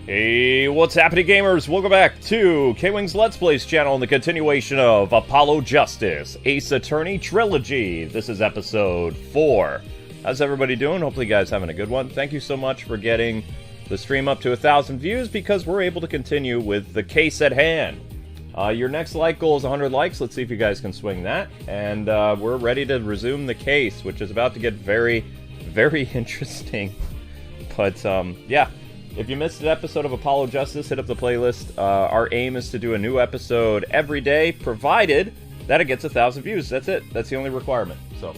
Hey, what's happening, gamers? Welcome back to KwingsLetsPlays channel and the continuation of Apollo Justice, Ace Attorney Trilogy. This is episode 4. How's everybody doing? Hopefully you guys having a good one. Thank you so much for getting the stream up to 1,000 views because we're able to continue with the case at hand. Your next like goal is 100 likes. Let's see if you guys can swing that. And we're ready to resume the case, which is about to get very, very interesting. But, yeah. If you missed an episode of Apollo Justice, hit up the playlist. Our aim is to do a new episode every day, provided that it gets 1,000 views. That's it. That's the only requirement. So,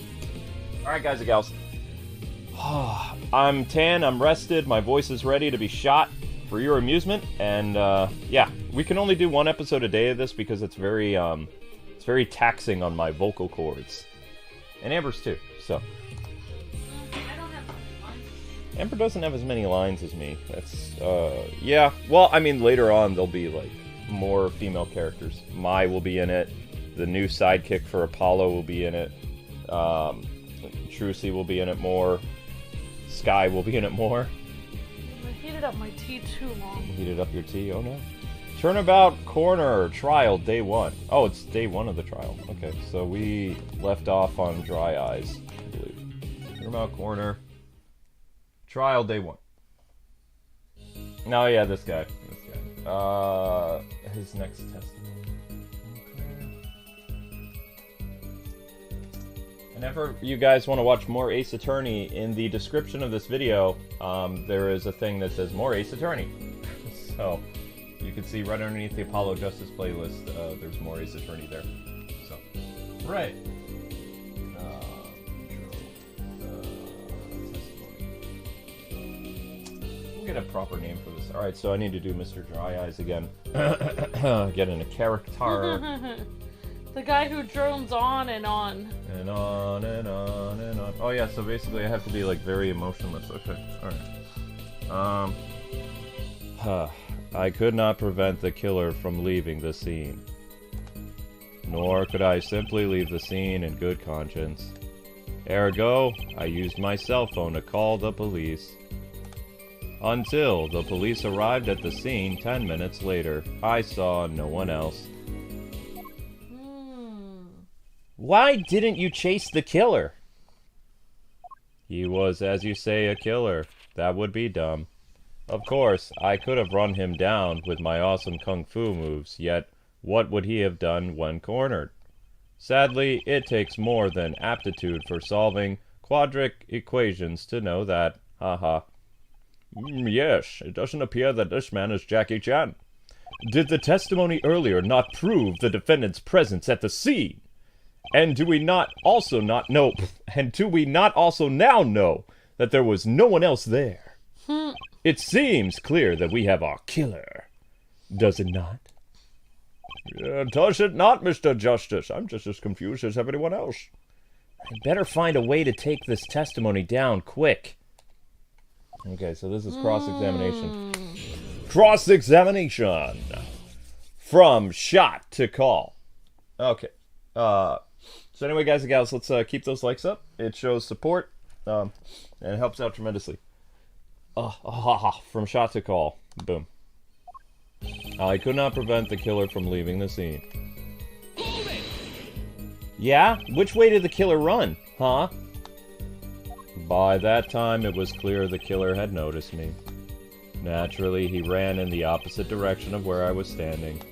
alright guys and gals. I'm tan, I'm rested, my voice is ready to be shot for your amusement. And, yeah, we can only do one episode a day of this because it's very taxing on my vocal cords. And Amber's too, so. Amber doesn't have as many lines as me. That's, yeah. Well, I mean, later on, there'll be, like, more female characters. Mai will be in it. The new sidekick for Apollo will be in it. Trucy will be in it more. Sky will be in it more. I heated up my tea too long. Heated up your tea? Oh, no. Turnabout Corner Trial, Day 1. Oh, it's Day 1 of the trial. Okay, so we left off on Dry Eyes, I believe. Turnabout Corner... Trial Day 1. No, yeah, this guy. His next testimony. And if you guys want to watch more Ace Attorney, in the description of this video, there is a thing that says more Ace Attorney. So, you can see right underneath the Apollo Justice playlist, there's more Ace Attorney there. So, right. Get a proper name for this. Alright, so I need to do Mr. Dry Eyes again. Get in a character. The guy who drones on and on. And on and on and on. Oh yeah, so basically I have to be like very emotionless. Okay, alright. I could not prevent the killer from leaving the scene. Nor could I simply leave the scene in good conscience. Ergo, I used my cell phone to call the police. Until the police arrived at the scene 10 minutes later. I saw no one else. Why didn't you chase the killer? He was, as you say, a killer. That would be dumb. Of course, I could have run him down with my awesome kung fu moves, yet what would he have done when cornered? Sadly, it takes more than aptitude for solving quadratic equations to know that. Haha. Yes, it doesn't appear that this man is Jackie Chan. Did the testimony earlier not prove the defendant's presence at the scene? And do we not also now know that there was no one else there? It seems clear that we have our killer. Does it not? Does it not, Mr. Justice? I'm just as confused as everyone else. I'd better find a way to take this testimony down quick. Okay, so this is cross-examination. Cross-examination! From shot to call. Okay. So anyway, guys and gals, let's keep those likes up. It shows support, and it helps out tremendously. From shot to call. Boom. I could not prevent the killer from leaving the scene. Yeah? Which way did the killer run? Huh? By that time, it was clear the killer had noticed me. Naturally, he ran in the opposite direction of where I was standing.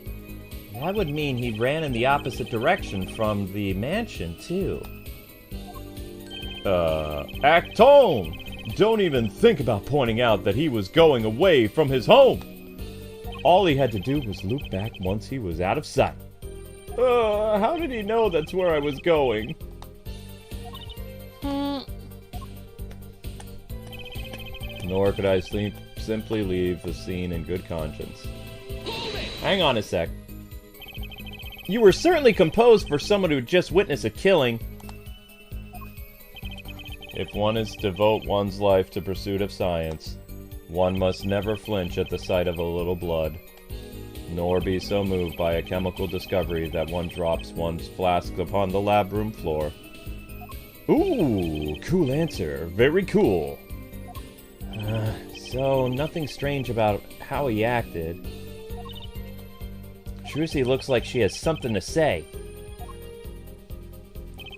That would mean he ran in the opposite direction from the mansion, too. Act tone! Don't even think about pointing out that he was going away from his home! All he had to do was loop back once he was out of sight. How did he know that's where I was going? Nor could I simply leave the scene in good conscience. Hang on a sec. You were certainly composed for someone who just witnessed a killing. If one is to devote one's life to pursuit of science, one must never flinch at the sight of a little blood, nor be so moved by a chemical discovery that one drops one's flask upon the lab room floor. Ooh, cool answer. Very cool. So, nothing strange about how he acted. Trucy looks like she has something to say.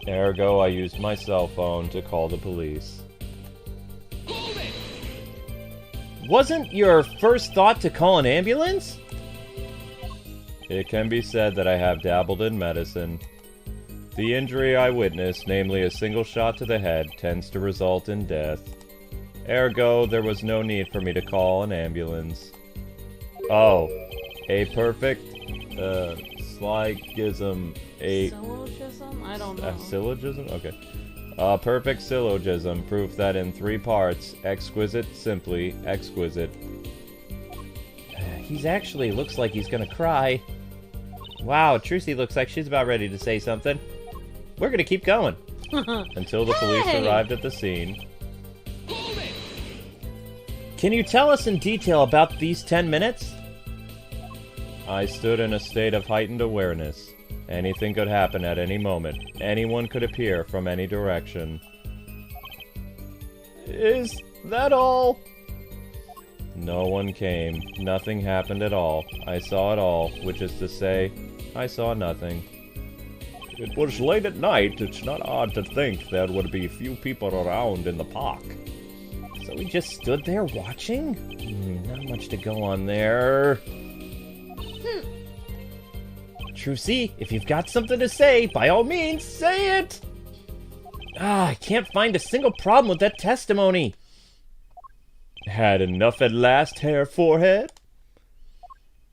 Ergo, I used my cell phone to call the police. Wasn't your first thought to call an ambulance? It can be said that I have dabbled in medicine. The injury I witnessed, namely a single shot to the head, tends to result in death. Ergo, there was no need for me to call an ambulance. Oh, a perfect, syllogism, Syllogism? I don't know. A syllogism? Okay. A perfect syllogism, proof that in 3 parts, exquisite, simply, exquisite. He's actually looks like he's gonna cry. Wow, Trucy looks like she's about ready to say something. We're gonna keep going. Until the police arrived at the scene. Can you tell us in detail about these 10 minutes? I stood in a state of heightened awareness. Anything could happen at any moment. Anyone could appear from any direction. Is that all? No one came. Nothing happened at all. I saw it all, which is to say, I saw nothing. It was late at night. It's not odd to think there would be few people around in the park. So we just stood there watching? Not much to go on there. Trucy, if you've got something to say, by all means, say it! I can't find a single problem with that testimony. Had enough at last, hair forehead?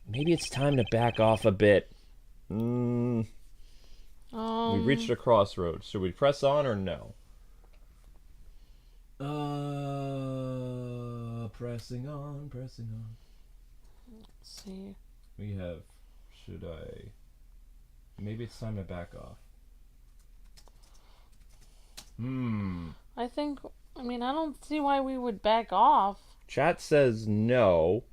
Maybe it's time to back off a bit. We reached a crossroads. Should we press on or no? Pressing on, pressing on. Let's see. We have, should I... Maybe it's time to back off. I don't see why we would back off. Chat says no,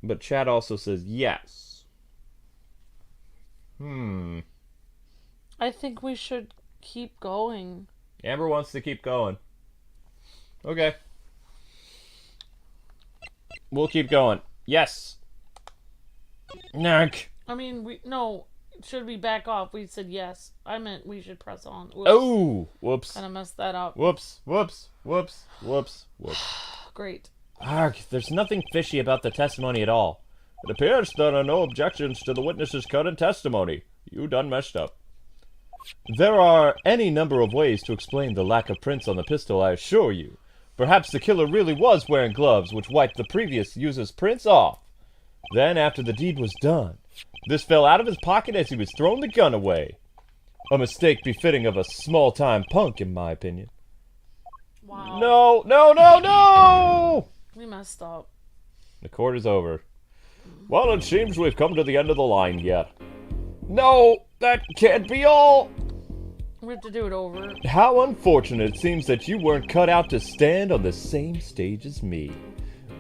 but chat also says yes. I think we should keep going. Amber wants to keep going. Okay. We'll keep going. Yes. Nark. Should we back off? We said yes. I meant we should press on. Whoops. Oh! Whoops. Kind of messed that up. Whoops. Whoops. Whoops. Whoops. Whoops. Great. Arg, there's nothing fishy about the testimony at all. It appears there are no objections to the witness's current testimony. You done messed up. There are any number of ways to explain the lack of prints on the pistol, I assure you. Perhaps the killer really was wearing gloves which wiped the previous user's prints off. Then, after the deed was done, this fell out of his pocket as he was throwing the gun away. A mistake befitting of a small-time punk, in my opinion. Wow. No, no, no, no! We messed up. The court is over. Well, it seems we've come to the end of the line yet. No, that can't be all! We have to do it over. How unfortunate it seems that you weren't cut out to stand on the same stage as me.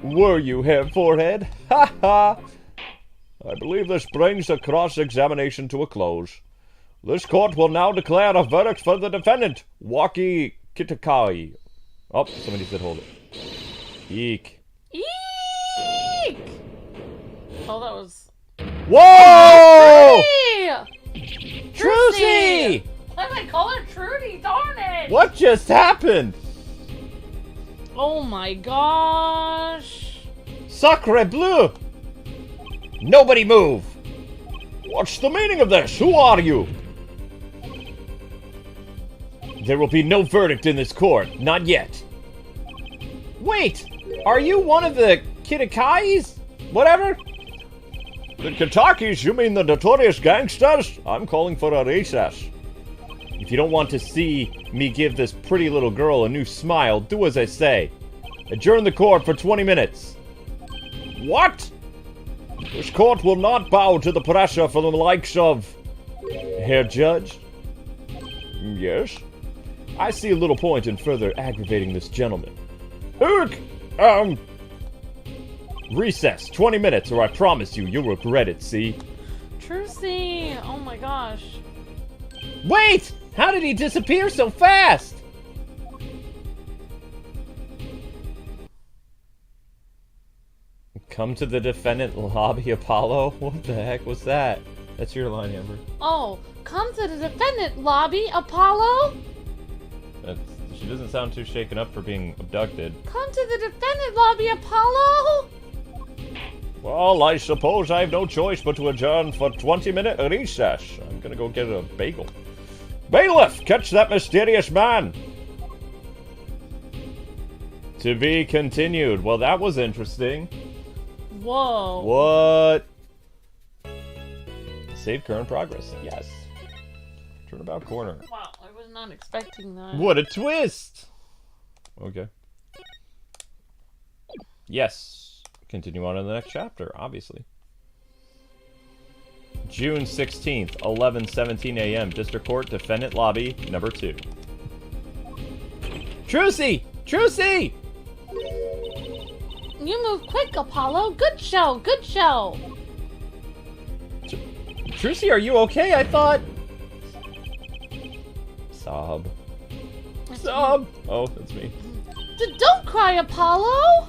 Were you, hair forehead? Ha ha! I believe this brings the cross-examination to a close. This court will now declare a verdict for the defendant, Wocky Kitakai. Oh, somebody said hold it. Eek. Eek! Oh, that was... Whoa! Trucy! Trucy! Why did I call her Trudy? Darn it! What just happened? Oh my gosh! Sacre bleu! Nobody move! What's the meaning of this? Who are you? There will be no verdict in this court. Not yet. Wait! Are you one of the Kitakais? Whatever? The Kitakis? You mean the notorious gangsters? I'm calling for a recess. If you don't want to see me give this pretty little girl a new smile, do as I say. Adjourn the court for 20 minutes. What? This court will not bow to the pressure from the likes of... Herr Judge? Yes? I see a little point in further aggravating this gentleman. Recess, 20 minutes, or I promise you'll regret it, see? Trucy! Oh my gosh. Wait! How did he disappear so fast? Come to the defendant lobby, Apollo? What the heck was that? That's your line, Amber. Oh, come to the defendant lobby, Apollo? She doesn't sound too shaken up for being abducted. Come to the defendant lobby, Apollo? Well, I suppose I have no choice but to adjourn for 20-minute recess. I'm gonna go get a bagel. Bailiff, catch that mysterious man! To be continued. Well, that was interesting. Whoa. What? Save current progress. Yes. Turnabout corner. Wow, I was not expecting that. What a twist! Okay. Yes. Continue on to the next chapter, obviously. June 16th, 11:17 a.m. District Court, Defendant Lobby, number 2. Trucy! Trucy! You move quick, Apollo. Good show, good show. Trucy, are you okay? I thought... Sob. Sob! Oh, that's me. Don't cry, Apollo!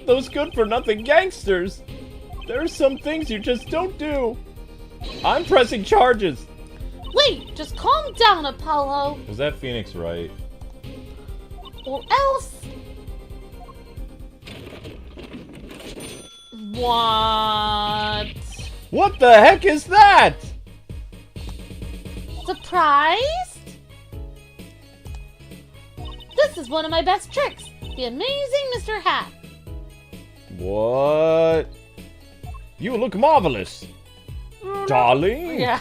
Those good-for-nothing gangsters! There are some things you just don't do! I'm pressing charges! Wait, just calm down, Apollo! Was that Phoenix Wright? Or else... What? What the heck is that? Surprised? This is one of my best tricks. The amazing Mr. Hat. What? You look marvelous. Darling? Yeah.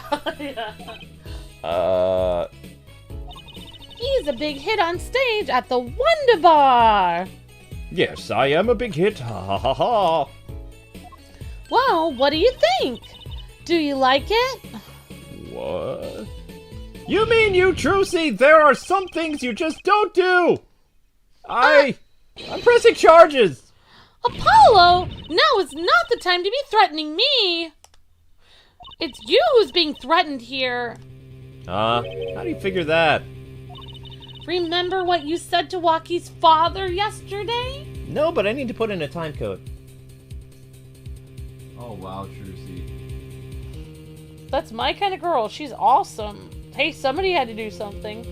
He's a big hit on stage at the Wonder Bar. Yes, I am a big hit. Ha ha ha ha. Well, what do you think? Do you like it? What? You mean you, Trucy? There are some things you just don't do. I'm pressing charges. Apollo, now is not the time to be threatening me. It's you who's being threatened here. How do you figure that? Remember what you said to Wocky's father yesterday? No, but I need to put in a time code. Oh, wow, Trucy. That's my kind of girl. She's awesome. Hey, somebody had to do something.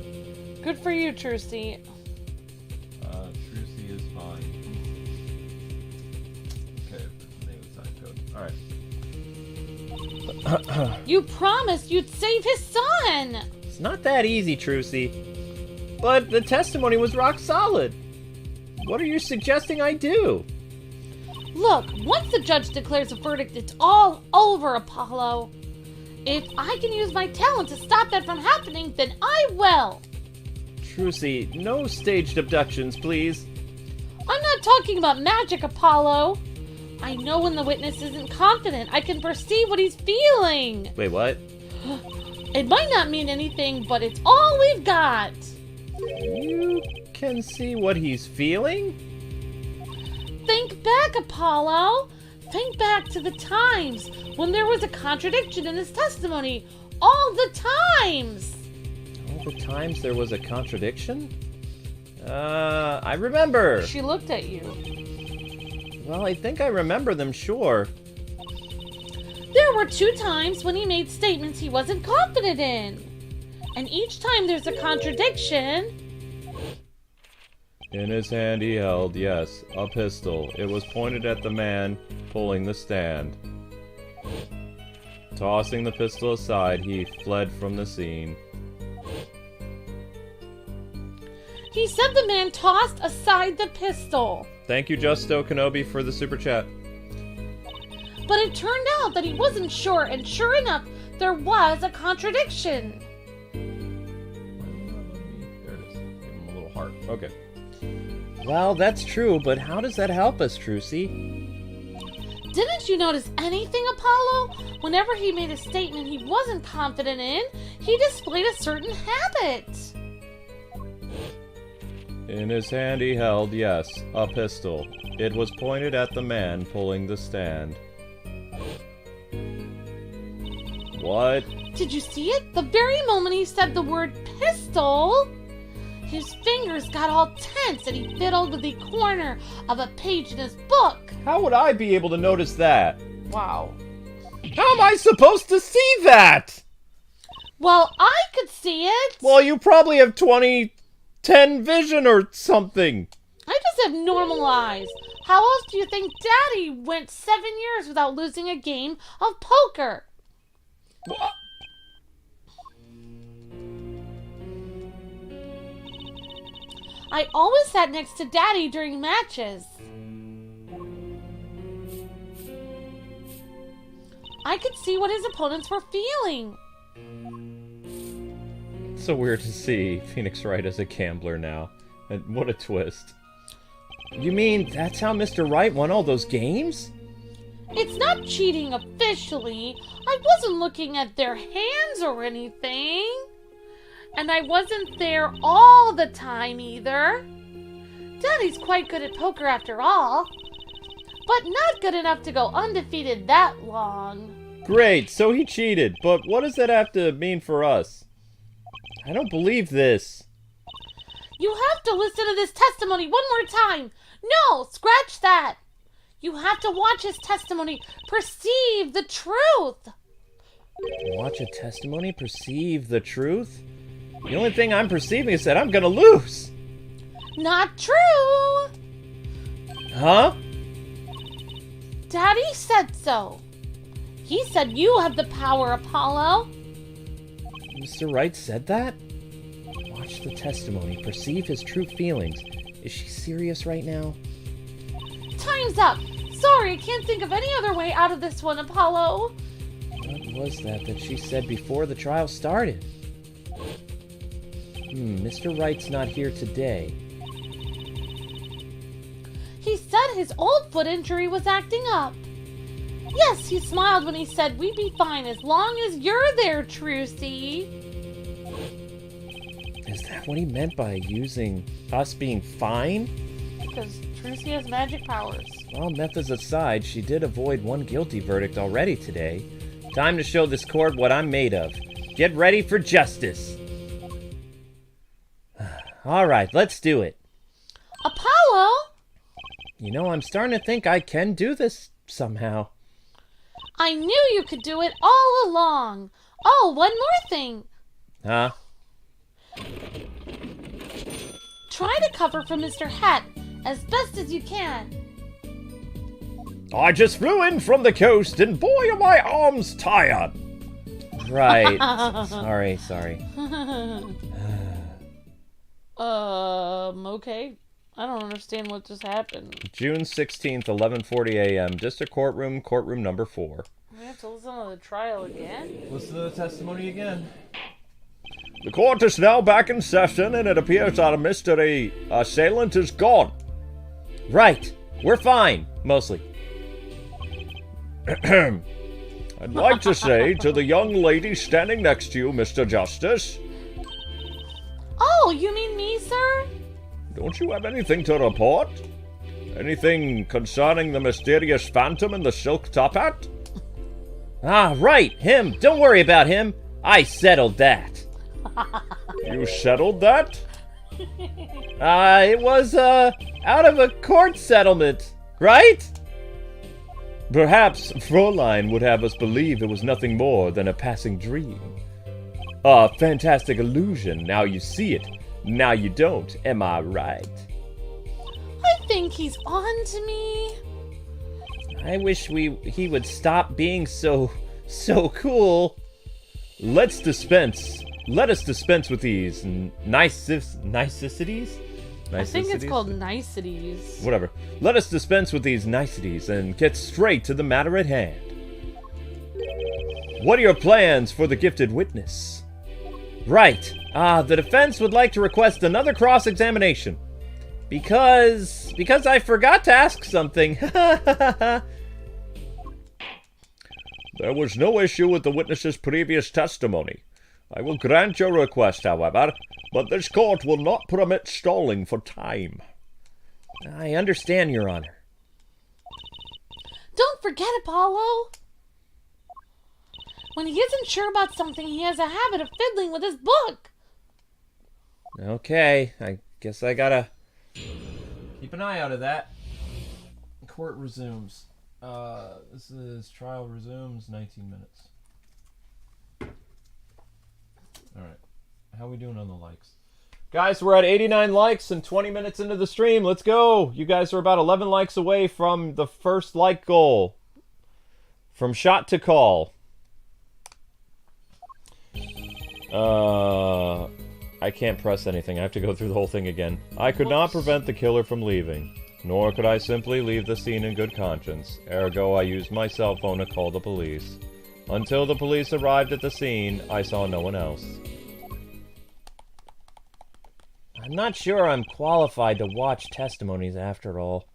Good for you, Trucy. Trucy is fine. Okay, name the time code. Alright. You promised you'd save his son! It's not that easy, Trucy. But the testimony was rock solid. What are you suggesting I do? Look, once the judge declares a verdict, it's all over, Apollo. If I can use my talent to stop that from happening, then I will. Trucy, no staged abductions, please. I'm not talking about magic, Apollo. I know when the witness isn't confident. I can perceive what he's feeling. Wait, what? It might not mean anything, but it's all we've got. You can see what he's feeling? Think back, Apollo. Think back to the times when there was a contradiction in his testimony. All the times. All the times there was a contradiction? I remember. She looked at you. Well, I think I remember them, sure. There were 2 times when he made statements he wasn't confident in. And each time there's a contradiction. In his hand he held, yes, a pistol. It was pointed at the man pulling the stand. Tossing the pistol aside, he fled from the scene. He said the man tossed aside the pistol. Thank you, Justo Kenobi, for the super chat. But it turned out that he wasn't sure, and sure enough, there was a contradiction. There it is. Give him a little heart. Okay. Well, that's true, but how does that help us, Trucy? Didn't you notice anything, Apollo? Whenever he made a statement he wasn't confident in, he displayed a certain habit. In his hand he held, yes, a pistol. It was pointed at the man pulling the stand. What? Did you see it? The very moment he said the word pistol, His fingers got all tense and he fiddled with the corner of a page in his book. How would I be able to notice that? Wow. How am I supposed to see that? Well, I could see it. Well, you probably have 20/10 vision or something. I just have normal eyes. How else do you think Daddy went 7 years without losing a game of poker? What? I always sat next to Daddy during matches. I could see what his opponents were feeling. It's so weird to see Phoenix Wright as a gambler now. And what a twist. You mean that's how Mr. Wright won all those games? It's not cheating officially. I wasn't looking at their hands or anything. And I wasn't there all the time either. Daddy's quite good at poker after all. But not good enough to go undefeated that long. Great, so he cheated, but what does that have to mean for us? I don't believe this. You have to listen to this testimony one more time. No, scratch that. You have to watch his testimony, perceive the truth. Watch a testimony, perceive the truth? The only thing I'm perceiving is that I'm gonna lose. Not true. Huh? Daddy said so. He said you have the power, Apollo. Mr. Wright said that? Watch the testimony, perceive his true feelings. Is she serious right now? Time's up. Sorry, I can't think of any other way out of this one, Apollo. What was that she said before the trial started? Mr. Wright's not here today. He said his old foot injury was acting up. Yes, he smiled when he said we'd be fine as long as you're there, Trucy. Is that what he meant by using us being fine? Because Trucy has magic powers. Well, methods aside, she did avoid one guilty verdict already today. Time to show this court what I'm made of. Get ready for justice. All right, let's do it. Apollo? You know, I'm starting to think I can do this somehow. I knew you could do it all along. Oh, one more thing. Huh? Try to cover for Mr. Het as best as you can. I just flew in from the coast, and boy, are my arms tired. Right. Sorry. Okay. I don't understand what just happened. June 16th, 11:40 a.m. District Courtroom number 4. We have to listen to the trial again? Listen to the testimony again. The court is now back in session, and it appears our mystery assailant is gone. Right. We're fine, mostly. I'd like to say to the young lady standing next to you, Mr. Justice. Oh, you mean me, sir? Don't you have anything to report? Anything concerning the mysterious phantom in the silk top hat? Ah, right, him. Don't worry about him. I settled that. You settled that? It was, out of a court settlement, right? Perhaps Fräulein would have us believe it was nothing more than a passing dream. A fantastic illusion. Now you see it. Now you don't. Am I right? I think he's on to me. I wish he would stop being so cool. Let us dispense with these niceties? I think it's called niceties. Whatever. Let us dispense with these niceties and get straight to the matter at hand. What are your plans for the gifted witness? Right. The defense would like to request another cross-examination. Because I forgot to ask something. There was no issue with the witness's previous testimony. I will grant your request, however, but this court will not permit stalling for time. I understand, Your Honor. Don't forget, Apollo. When he isn't sure about something, he has a habit of fiddling with his book. Okay, I guess I gotta keep an eye out of that. Court resumes. This is trial resumes, 19 minutes. Alright, how are we doing on the likes? Guys, we're at 89 likes and 20 minutes into the stream. Let's go! You guys are about 11 likes away from the first like goal. From shot to call. I can't press anything. I have to go through the whole thing again. I could not prevent the killer from leaving. Nor could I simply leave the scene in good conscience. Ergo, I used my cell phone to call the police. Until the police arrived at the scene, I saw no one else. I'm not sure I'm qualified to watch testimonies after all.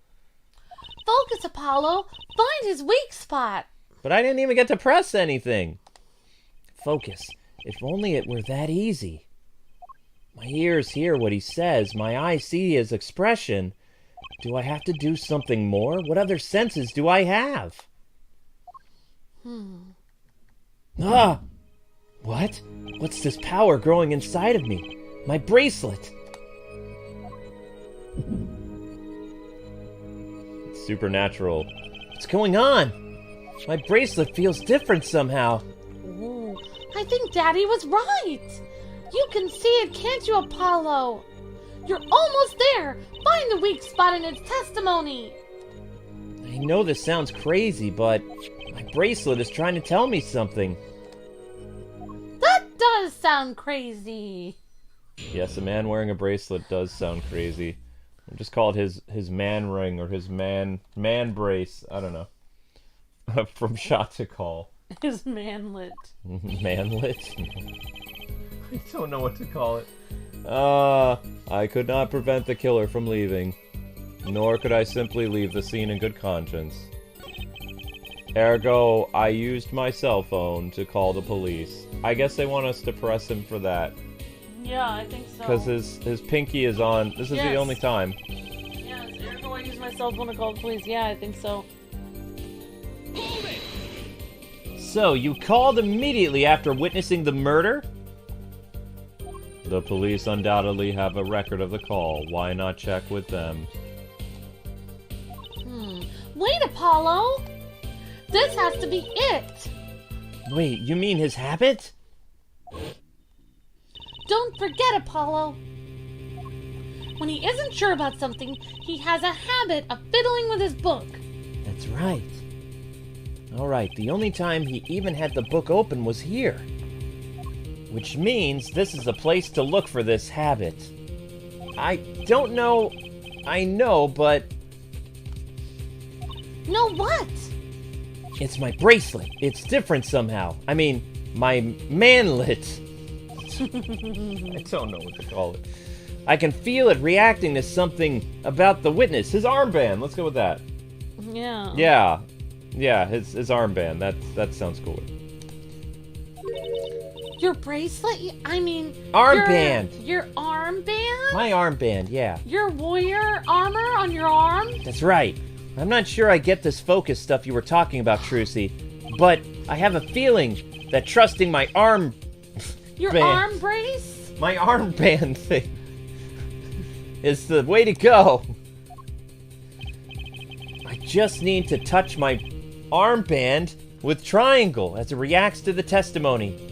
Focus, Apollo. Find his weak spot. But I didn't even get to press anything. Focus. If only it were that easy. My ears hear what he says. My eyes see his expression. Do I have to do something more? What other senses do I have? Ah! What? What's this power growing inside of me? My bracelet! It's supernatural. What's going on? My bracelet feels different somehow. Ooh, I think Daddy was right. You can see it, can't you, Apollo? You're almost there. Find the weak spot in its testimony. I know this sounds crazy, but my bracelet is trying to tell me something. That does sound crazy. Yes, a man wearing a bracelet does sound crazy. I'll just call it his man ring or his man brace. I don't know. From shot to call. His manlet. Manlet? I don't know what to call it. I could not prevent the killer from leaving. Nor could I simply leave the scene in good conscience. Ergo, I used my cell phone to call the police. I guess they want us to press him for that. Yeah, I think so. Because his pinky is on. This is the only time. Yes, ergo I use my cell phone to call the police. Yeah, I think so. So, you called immediately after witnessing the murder? The police undoubtedly have a record of the call. Why not check with them? Wait, Apollo! This has to be it! Wait, you mean his habit? Don't forget, Apollo! When he isn't sure about something, he has a habit of fiddling with his book. That's right. Alright, the only time he even had the book open was here. Which means this is a place to look for this habit. I don't know... I know, but... Know what? It's my bracelet. It's different somehow. I mean, my manlet. I don't know what to call it. I can feel it reacting to something about the witness. His armband. Let's go with that. Yeah. Yeah, his armband. That sounds cooler. Your bracelet? I mean... Armband! Your armband? My armband, yeah. Your warrior armor on your arm? That's right. I'm not sure I get this focus stuff you were talking about, Trucy, but I have a feeling that trusting my arm... Your band, arm brace? My armband thing is the way to go. I just need to touch my armband with triangle as it reacts to the testimony.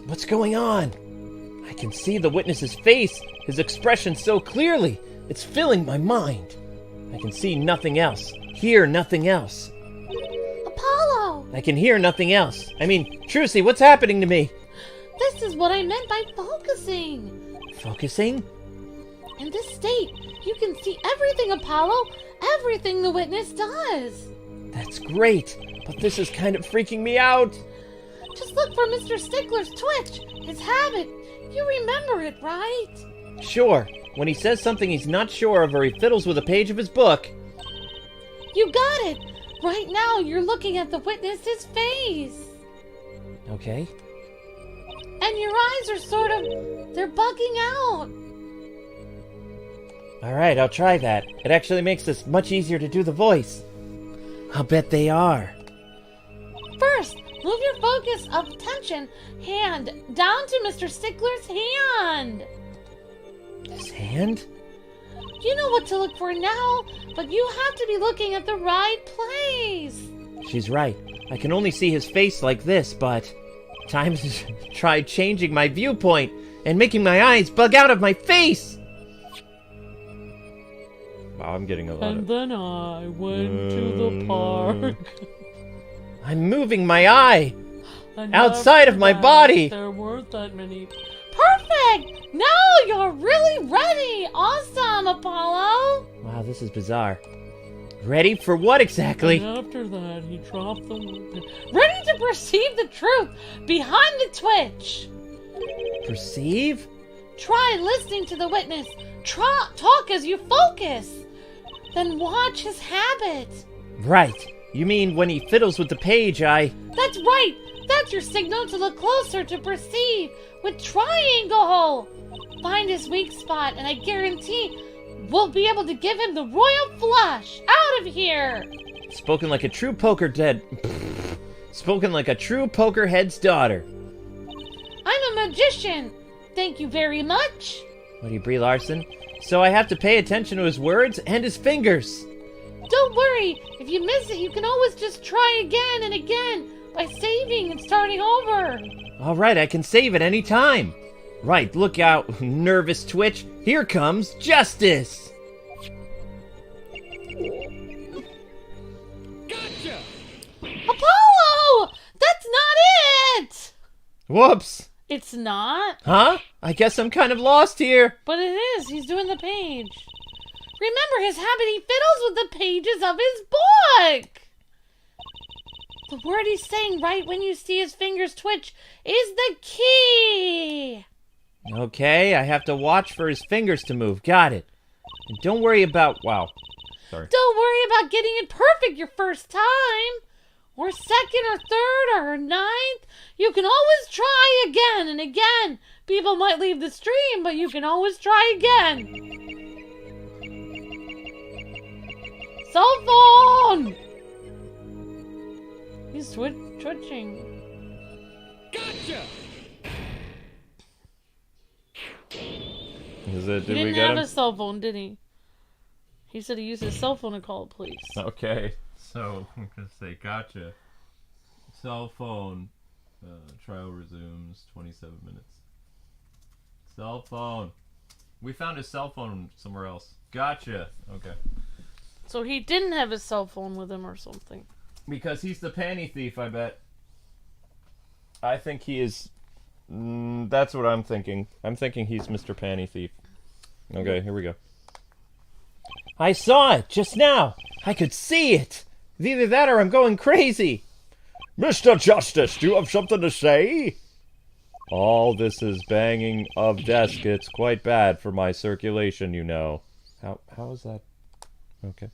What's going on? I can see the witness's face, his expression so clearly. It's filling my mind. I can see nothing else, hear nothing else. Apollo! I can hear nothing else. I mean, Trucy, what's happening to me? This is what I meant by focusing. Focusing? In this state, you can see everything, Apollo. Everything the witness does. That's great, but this is kind of freaking me out. Just look for Mr. Stickler's twitch, his habit. You remember it, right? Sure. When he says something he's not sure of or he fiddles with a page of his book. You got it. Right now, you're looking at the witness's face. Okay. And your eyes are sort of... they're bugging out. Alright, I'll try that. It actually makes this much easier to do the voice. I'll bet they are. First, Move your focus of attention hand down to Mr. Stickler's hand. This hand? You know what to look for now, but you have to be looking at the right place. She's right. I can only see his face like this, but... Time to try changing my viewpoint and making my eyes bug out of my face! Wow, I'm getting a lot And of... then I went to the park. I'm moving my eye! And Outside of after my that, body! There weren't that many. Perfect! Now you're really ready! Awesome, Apollo! Wow, this is bizarre. Ready for what exactly? And after that, he dropped the weapon. Ready to perceive the truth behind the twitch! Perceive? Try listening to the witness. Talk as you focus. Then watch his habit. Right. You mean when he fiddles with the page, That's right! That's your signal to look closer to perceive with triangle. Find his weak spot, and I guarantee we'll be able to give him the royal flush. Out of here! Spoken like a true Spoken like a true pokerhead's daughter. I'm a magician. Thank you very much. What do you, Brie Larson? So I have to pay attention to his words and his fingers. Don't worry. If you miss it, you can always just try again and again by saving and starting over. All right, I can save at any time. Right, look out, nervous twitch. Here comes justice. Gotcha! Apollo! That's not it! Whoops. It's not, Huh? I guess I'm kind of lost here. but it is. He's doing the page. Remember his habit, he fiddles with the pages of his book. The word he's saying right when you see his fingers twitch is the key. Okay, I have to watch for his fingers to move. Got it. And don't worry about... Wow. Sorry. Don't worry about getting it perfect your first time. Or second or third or ninth. You can always try again and again. People might leave the stream, but you can always try again. Cell phone! He's twitching. Gotcha! Is it? He Did we didn't get have him? a cell phone, did he? He said he used his cell phone to call the police. Okay, so I'm gonna say gotcha. Cell phone. Trial resumes 27 minutes. Cell phone. We found his cell phone somewhere else. Gotcha. Okay. So he didn't have his cell phone with him or something. Because he's the panty thief, I bet. I think he is... that's what I'm thinking. I'm thinking he's Mr. Panty Thief. Okay, here we go. I saw it just now. I could see it. It's either that or I'm going crazy. Mr. Justice, do you have something to say? All this is banging of desk. It's quite bad for my circulation, you know. How is that? Okay.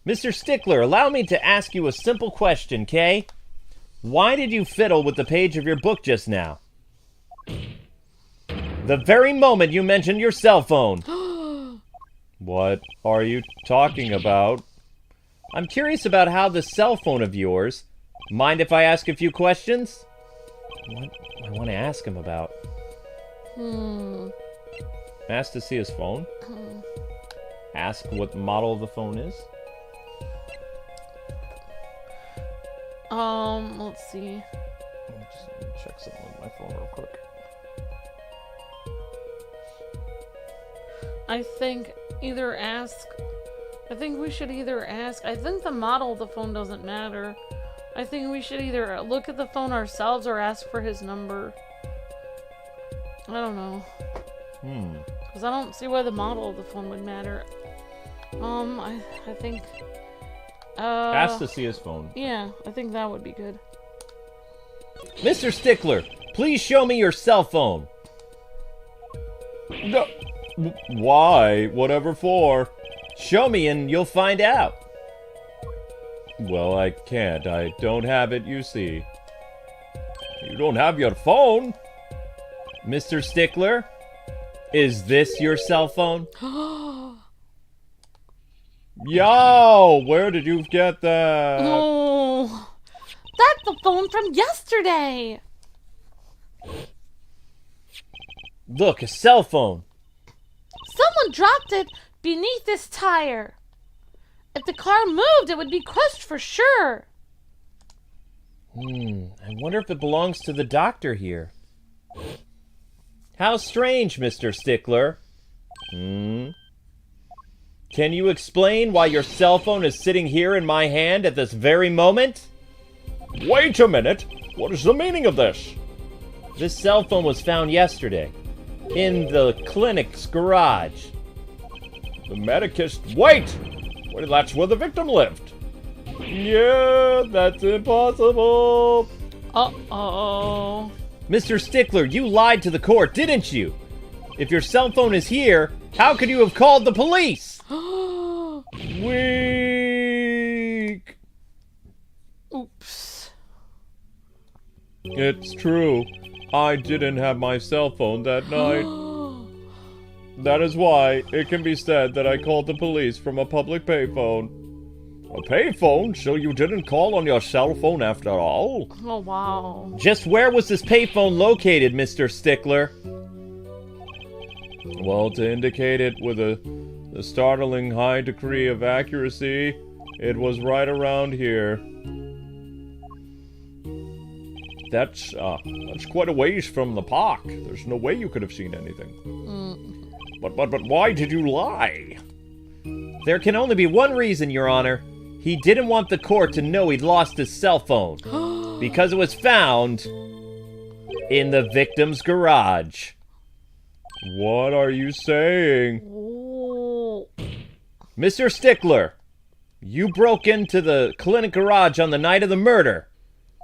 Mr. Stickler, allow me to ask you a simple question, Kay. Why did you fiddle with the page of your book just now? The very moment you mentioned your cell phone. What are you talking about? I'm curious about how the cell phone of yours... Mind if I ask a few questions? What do I want to ask him about? Ask to see his phone? Ask what model of the phone is? Let's see. Just check something on my phone real quick. I think we should either ask. I think the model of the phone doesn't matter. I think we should either look at the phone ourselves or ask for his number. I don't know. Because I don't see why the model of the phone would matter. I think... Ask to see his phone. Yeah, I think that would be good. Mr. Stickler, please show me your cell phone. No. Why? Whatever for? Show me and you'll find out. Well, I can't. I don't have it, you see. You don't have your phone? Mr. Stickler, is this your cell phone? Yo! Where did you get that? Oh, that's the phone from yesterday. Look, a cell phone. Someone dropped it beneath this tire. If the car moved, it would be crushed for sure. I wonder if it belongs to the doctor here. How strange, Mr. Stickler. Can you explain why your cell phone is sitting here in my hand at this very moment? Wait a minute. What is the meaning of this? This cell phone was found yesterday in the clinic's garage. The medicist... Wait! Well, that's where the victim lived. Yeah, that's impossible. Uh-oh. Mr. Stickler, you lied to the court, didn't you? If your cell phone is here, how could you have called the police? Weak. Oops. It's true. I didn't have my cell phone that night. That is why it can be said that I called the police from a public payphone. A payphone? So you didn't call on your cell phone after all? Oh, wow. Just where was this payphone located, Mr. Stickler? Well, to indicate it with a startling high degree of accuracy, it was right around here. That's quite a ways from the park. There's no way you could have seen anything. But why did you lie? There can only be one reason, Your Honor. He didn't want the court to know he'd lost his cell phone. Because it was found in the victim's garage. What are you saying? Oh. Mr. Stickler, you broke into the clinic garage on the night of the murder.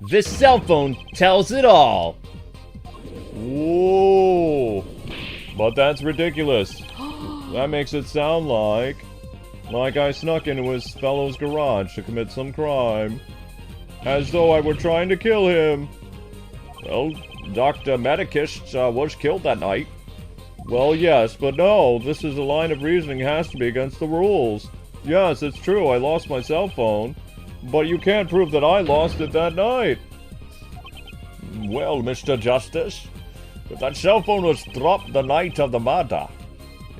This cell phone tells it all. Whoa. But that's ridiculous. That makes it sound like I snuck into his fellow's garage to commit some crime. As though I were trying to kill him. Well, Dr. Medicist was killed that night. Well, yes, but no, this is a line of reasoning has to be against the rules. Yes, it's true, I lost my cell phone, but you can't prove that I lost it that night. Well, Mr. Justice, if that cell phone was dropped the night of the murder,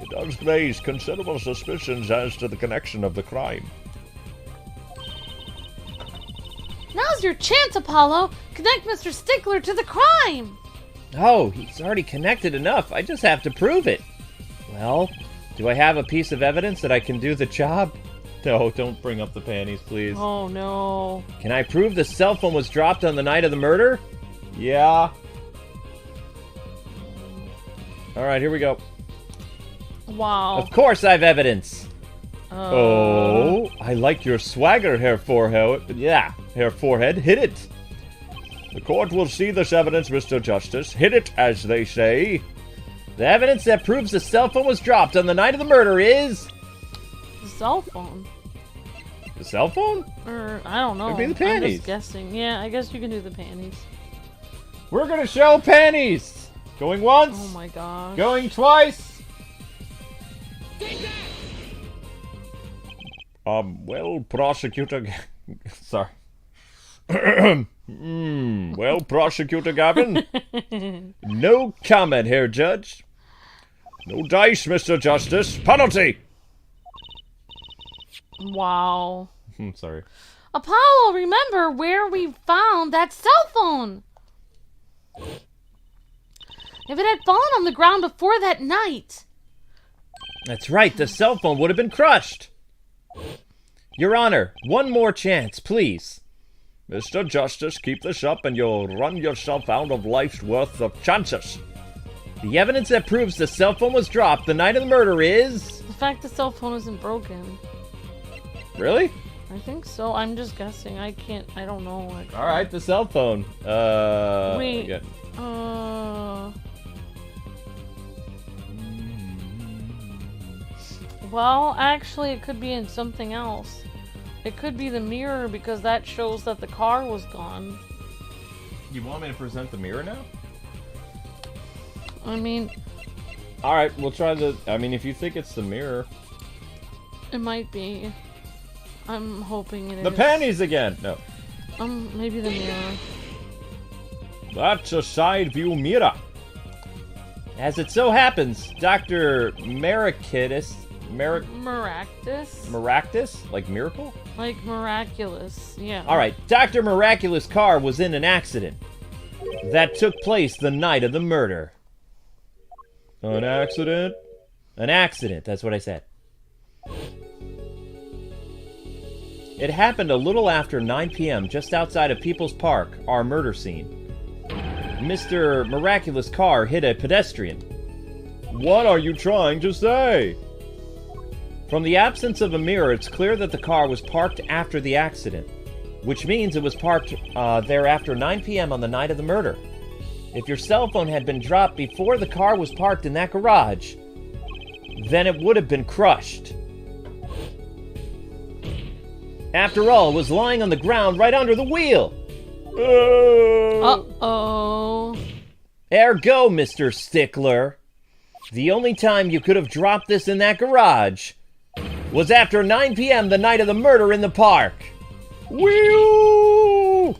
it does raise considerable suspicions as to the connection of the crime. Now's your chance, Apollo. Connect Mr. Stickler to the crime. Oh, he's already connected enough. I just have to prove it. Well, do I have a piece of evidence that I can do the job? No, don't bring up the panties, please. Oh, no. Can I prove the cell phone was dropped on the night of the murder? Yeah. Alright, here we go. Wow. Of course I have evidence. Oh, I like your swagger, Herr Forehead. Yeah, Herr Forehead, hit it. The court will see this evidence, Mr. Justice. Hit it, as they say. The evidence that proves the cell phone was dropped on the night of the murder is... The cell phone. The cell phone? Or, I don't know. It'd be the panties. I'm just guessing. Yeah, I guess you can do the panties. We're gonna show panties! Going once. Oh my gosh. Going twice. Well, Prosecutor... Sorry. Well, Prosecutor Gavin? No comment here, Judge. No dice, Mr. Justice. Penalty! Wow. Sorry. Apollo, remember where we found that cell phone. If it had fallen on the ground before that night. That's right, the cell phone would have been crushed. Your Honor, one more chance, please. Mr. Justice, keep this up and you'll run yourself out of life's worth of chances. The evidence that proves the cell phone was dropped the night of the murder is... The fact the cell phone isn't broken. Really? I think so. I'm just guessing. I don't know. Alright, the cell phone. Wait. Again. Well, actually, it could be in something else. It could be the mirror because that shows that the car was gone. You want me to present the mirror now? I mean... Alright, we'll try the... I mean, if you think it's the mirror... It might be. I'm hoping it is. The panties again! No. Maybe the mirror. That's a side view mirror. As it so happens, Dr. Maractus... Maractus? Like miracle? Like miraculous, yeah. Alright, Dr. Miraculous' car was in an accident that took place the night of the murder. An accident? An accident, that's what I said. It happened a little after 9 p.m. just outside of People's Park, our murder scene. Mr. Miraculous' car hit a pedestrian. What are you trying to say? From the absence of a mirror, it's clear that the car was parked after the accident, which means it was parked there after 9 p.m. on the night of the murder. If your cell phone had been dropped before the car was parked in that garage, then it would have been crushed. After all, it was lying on the ground right under the wheel. Uh-oh. Ergo, Mr. Stickler, the only time you could have dropped this in that garage was after 9 p.m. the night of the murder in the park. Whee!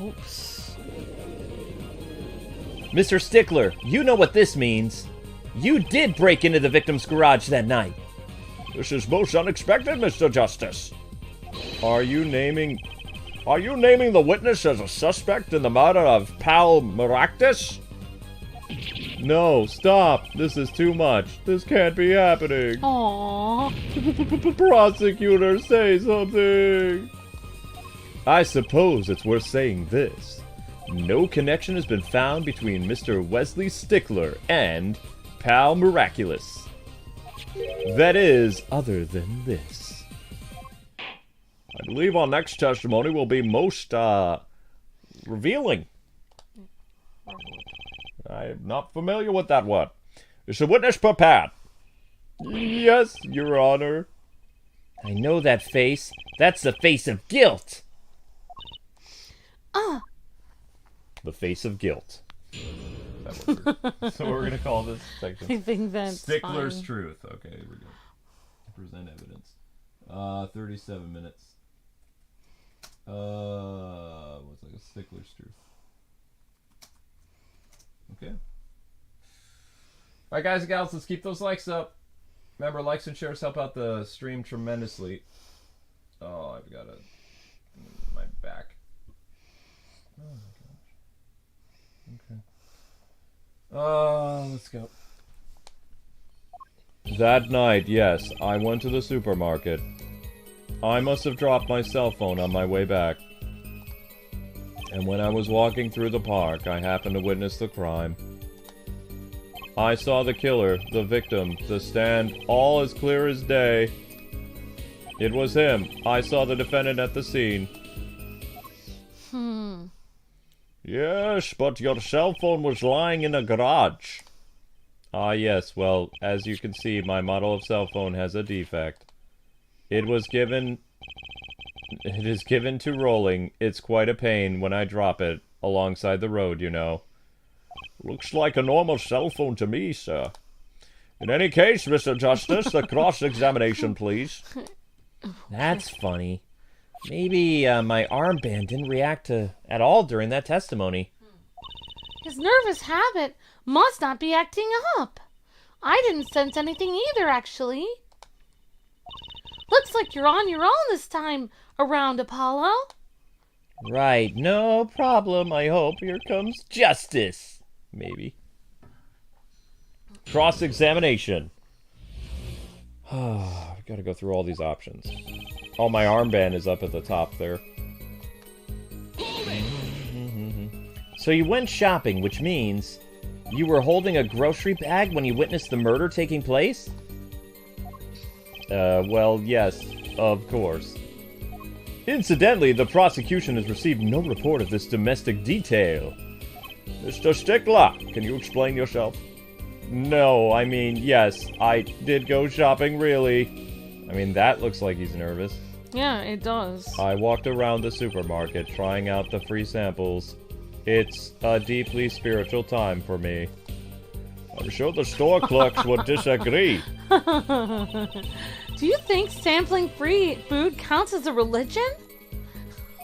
Oops. Mr. Stickler, you know what this means. You did break into the victim's garage that night. This is most unexpected, Mr. Justice. Are you naming the witness as a suspect in the murder of Pal Maractus? No, stop. This is too much. This can't be happening. Aww. Prosecutor, say something. I suppose it's worth saying this. No connection has been found between Mr. Wesley Stickler and Pal Miraculous. That is, other than this. I believe our next testimony will be most, revealing. I'm not familiar with that one. Is the witness prepared? Yes, Your Honor. I know that face. That's the face of guilt. The face of guilt. That's what we're gonna call this section. I think that's Sticklers fine. Truth. Okay, here we go. Present evidence. 37 minutes. What's like a Sticklers Truth? Okay. Alright, guys and gals, let's keep those likes up. Remember, likes and shares help out the stream tremendously. Oh, I've got my back. Oh my gosh. Okay. Let's go. That night, yes, I went to the supermarket. I must have dropped my cell phone on my way back. And when I was walking through the park, I happened to witness the crime. I saw the killer, the victim, the stand, all as clear as day. It was him. I saw the defendant at the scene. Yes, but your cell phone was lying in a garage. Ah, yes, well, as you can see, my model of cell phone has a defect. It is given to rolling. It's quite a pain when I drop it alongside the road, you know. Looks like a normal cell phone to me, sir. In any case, Mr. Justice, the cross-examination, please. That's funny. Maybe my armband didn't react at all during that testimony. His nervous habit must not be acting up. I didn't sense anything either, actually. Looks like you're on your own this time around, Apollo. Right, no problem, I hope. Here comes justice. Maybe. Cross-examination. I've got to go through all these options. Oh, my armband is up at the top there. So you went shopping, which means you were holding a grocery bag when you witnessed the murder taking place? Well, yes, of course. Incidentally, the prosecution has received no report of this domestic detail. Mr. Stickler, can you explain yourself? No, I mean, yes, I did go shopping, really. I mean, that looks like he's nervous. Yeah, it does. I walked around the supermarket trying out the free samples. It's a deeply spiritual time for me. I'm sure the store clerks would disagree. Do you think sampling free food counts as a religion?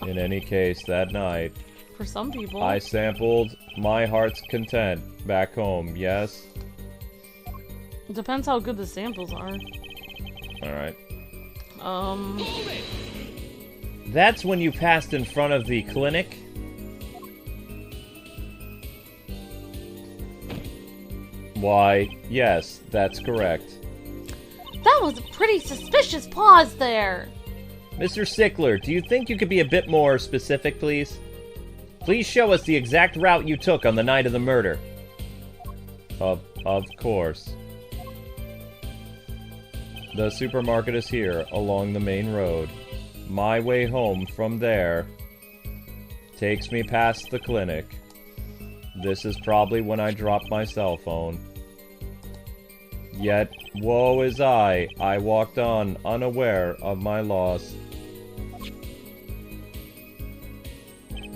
In any case, that night, For some people. I sampled my heart's content back home, yes? It depends how good the samples are. Alright. Move it! That's when you passed in front of the clinic? Why, yes, that's correct. That was a pretty suspicious pause there. Mr. Stickler, do you think you could be a bit more specific, please? Please show us the exact route you took on the night of the murder. Of course. The supermarket is here, along the main road. My way home from there takes me past the clinic. This is probably when I dropped my cell phone. Yet, woe is I walked on unaware of my loss.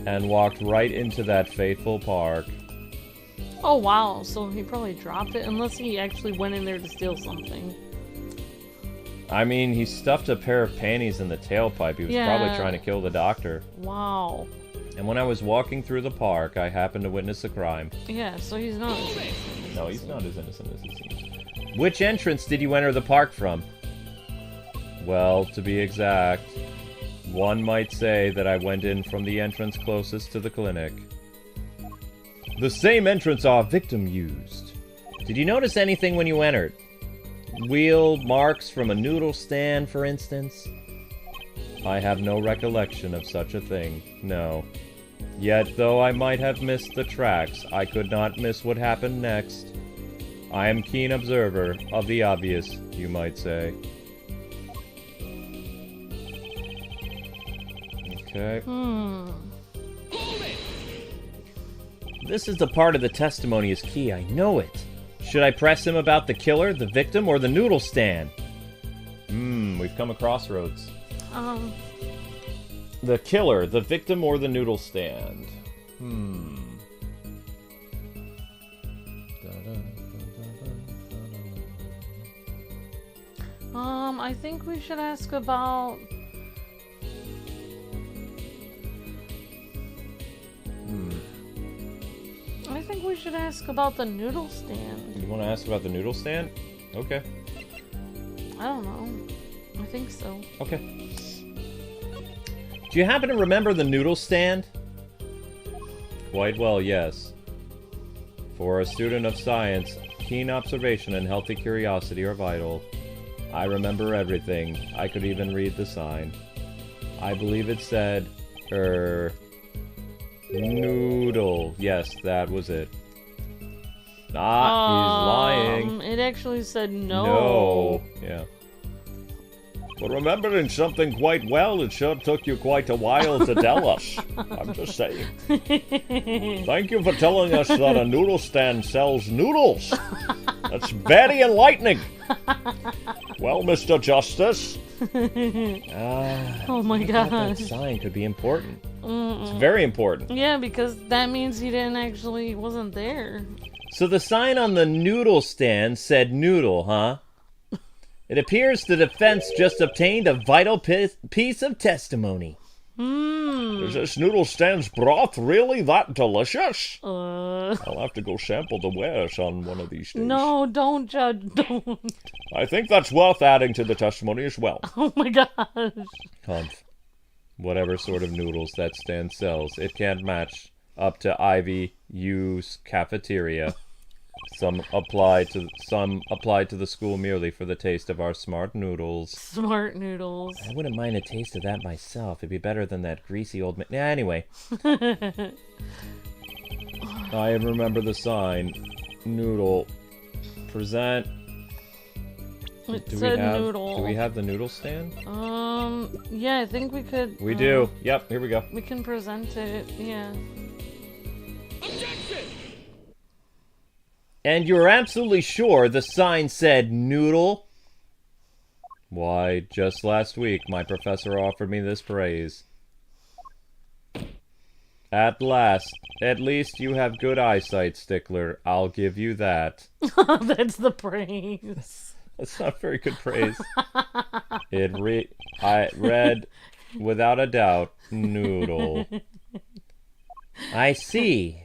And walked right into that fateful park. Oh wow, so he probably dropped it, unless he actually went in there to steal something. I mean, he stuffed a pair of panties in the tailpipe. He was probably trying to kill the doctor. Wow. And when I was walking through the park, I happened to witness a crime. Yeah, so he's not as innocent. No, he's not as innocent as he seems. Which entrance did you enter the park from? Well, to be exact, one might say that I went in from the entrance closest to the clinic. The same entrance our victim used. Did you notice anything when you entered? Wheel marks from a noodle stand, for instance? I have no recollection of such a thing, no. Yet, though I might have missed the tracks, I could not miss what happened next. I am keen observer of the obvious, you might say. Okay. Move it! This is the part of the testimony is key, I know it. Should I press him about the killer, the victim, or the noodle stand? We've come a crossroads. The killer, the victim, or the noodle stand? I think we should ask about... I think we should ask about the noodle stand. You want to ask about the noodle stand? Okay. I don't know. I think so. Okay. Do you happen to remember the noodle stand? Quite well, yes. For a student of science, keen observation and healthy curiosity are vital. I remember everything. I could even read the sign. I believe it said, noodle. Yes, that was it. He's lying. It actually said no. No. Yeah. But remembering something quite well, it sure took you quite a while to tell us. I'm just saying. Thank you for telling us that a noodle stand sells noodles. That's very enlightening. Well, Mr. Justice. Oh my That gosh. sign could be important. It's very important. Yeah, because that means he wasn't there. So the sign on the noodle stand said noodle, huh? It appears the defense just obtained a vital piece of testimony. Is this noodle stand's broth really that delicious? I'll have to go sample the wares on one of these days. No, don't judge. Don't. I think that's worth adding to the testimony as well. Oh my gosh. Humph. Whatever sort of noodles that stand sells, it can't match up to Ivy U's cafeteria. Some apply to the school merely for the taste of our smart noodles. Smart noodles. I wouldn't mind a taste of that myself. It'd be better than that greasy old man. Yeah, anyway. I remember the sign. Noodle. Present. It said noodle. Do we have the noodle stand? Yeah, I think we could. We do. Yep, here we go. We can present it, yeah. Objection! And you're absolutely sure the sign said noodle? Why, just last week, my professor offered me this praise. At least you have good eyesight, Stickler. I'll give you that. That's the praise. That's not very good praise. I read Without a doubt, Noodle. I see.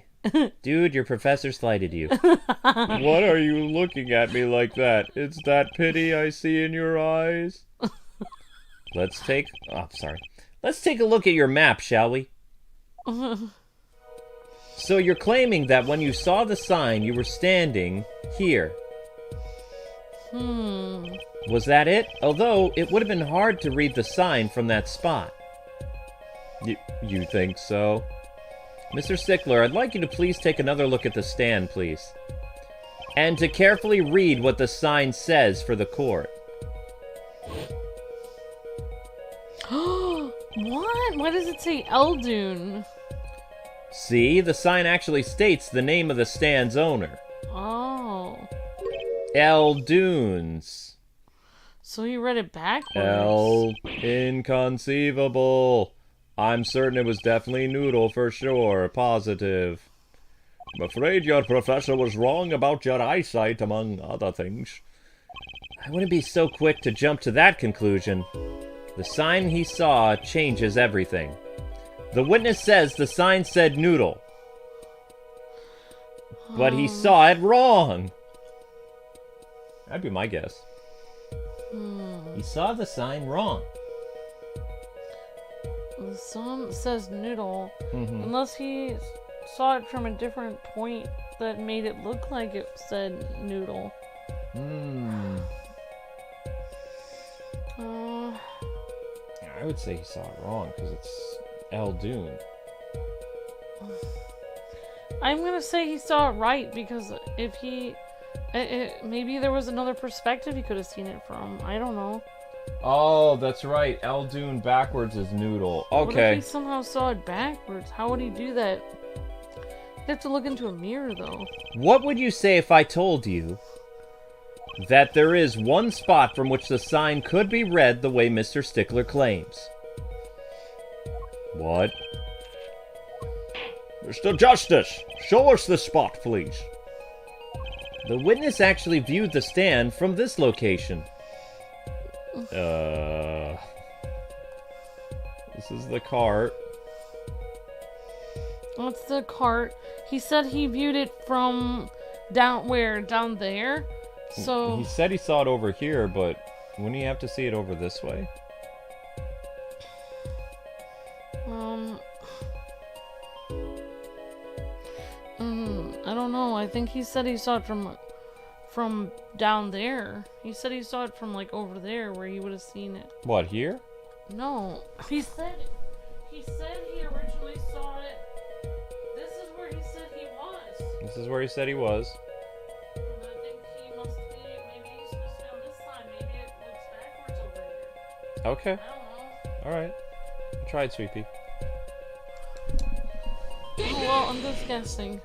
Dude, your professor slighted you. What are you looking at me like that? It's that pity I see in your eyes. Let's take a look at your map, shall we? So you're claiming that when you saw the sign, you were standing here. Was that it? Although, it would have been hard to read the sign from that spot. You think so? Mr. Stickler, I'd like you to please take another look at the stand, please. And to carefully read what the sign says for the court. What? Why does it say Eldune? See, the sign actually states the name of the stand's owner. Oh. Eldunes. So he read it backwards. Inconceivable. I'm certain it was definitely Noodle for sure. Positive. I'm afraid your professor was wrong about your eyesight, among other things. I wouldn't be so quick to jump to that conclusion. The sign he saw changes everything. The witness says the sign said Noodle. But he saw it wrong. That'd be my guess. He saw the sign wrong. The sign says Noodle. Unless he saw it from a different point that made it look like it said Noodle. I would say he saw it wrong, because it's Eldune. I'm gonna say he saw it right, because if he... maybe there was another perspective he could have seen it from. I don't know. Oh, that's right. Eldune backwards is Noodle. What if Okay. he somehow saw it backwards? How would he do that? He'd have to look into a mirror, though. What would you say if I told you that there is one spot from which the sign could be read the way Mr. Stickler claims? What? Mr. Justice, show us the spot, please. The witness actually viewed the stand from this location. This is the cart. What's the cart? He said he viewed it from down where? Down there? So... He said he saw it over here, but wouldn't he have to see it over this way? I don't know. I think he said he saw it from down there. He said he saw it from like over there where he would have seen it. What, here? No. He said he originally saw it. This is where he said he was. This is where he said he was. And I think he must be, maybe he's supposed to be on this side. Maybe it looks backwards over here. Okay. I don't know. Alright. Try it, Sweet Pea. Oh, well, I'm just guessing.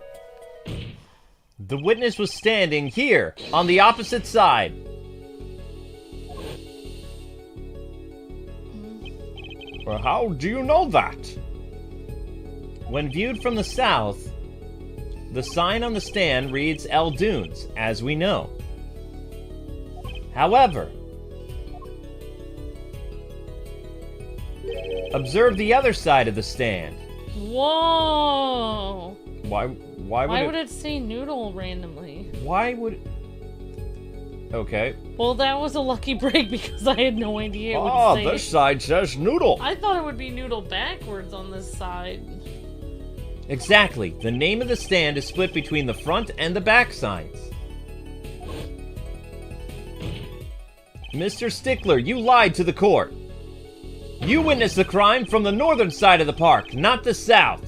The witness was standing here, on the opposite side. Well, how do you know that? When viewed from the south, the sign on the stand reads Eldunes, as we know. However, observe the other side of the stand. Whoa! Why would it say Noodle randomly? Why would... Okay. Well, that was a lucky break because I had no idea it would say... this side says Noodle. I thought it would be Noodle backwards on this side. Exactly. The name of the stand is split between the front and the back signs. Mr. Stickler, you lied to the court. You witnessed the crime from the northern side of the park, not the south.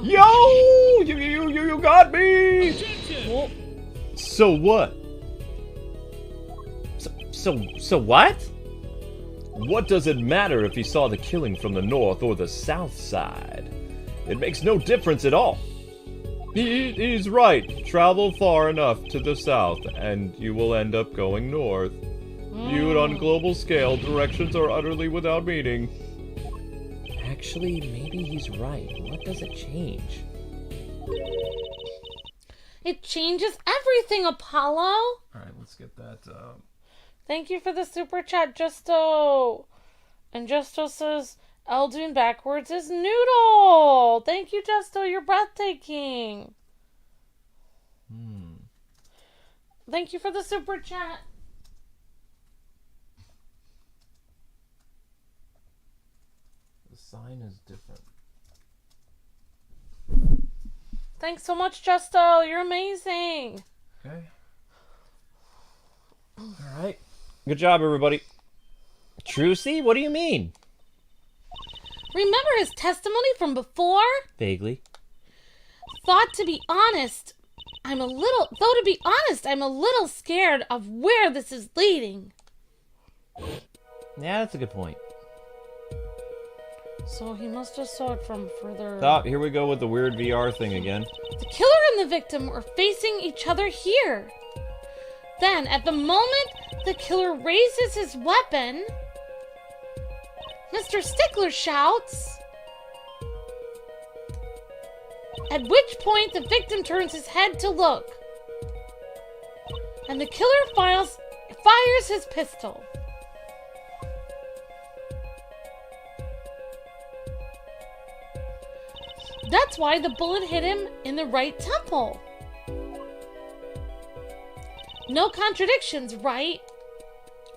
Yo! You got me! Well, So what? So what? What does it matter if he saw the killing from the north or the south side? It makes no difference at all. He's right. Travel far enough to the south, and you will end up going north. Viewed on global scale, directions are utterly without meaning. Actually, maybe he's right. What does it change? it changes everything, Apollo. Alright, let's get that. Thank you for the super chat, Justo. And Justo says Eldoon backwards is Noodle. Thank you, Justo. You're breathtaking. Thank you for the super chat. The sign is different. Thanks so much, Justo. You're amazing. Okay. Alright. Good job, everybody. Trucy, what do you mean? Remember his testimony from before? Vaguely. Though to be honest, I'm a little scared of where this is leading. Yeah, that's a good point. So he must have saw it from further... Oh, here we go with the weird VR thing again. The killer and the victim were facing each other here. Then, at the moment the killer raises his weapon, Mr. Stickler shouts, at which point the victim turns his head to look, and the killer fires his pistol. That's why the bullet hit him in the right temple. No contradictions, right?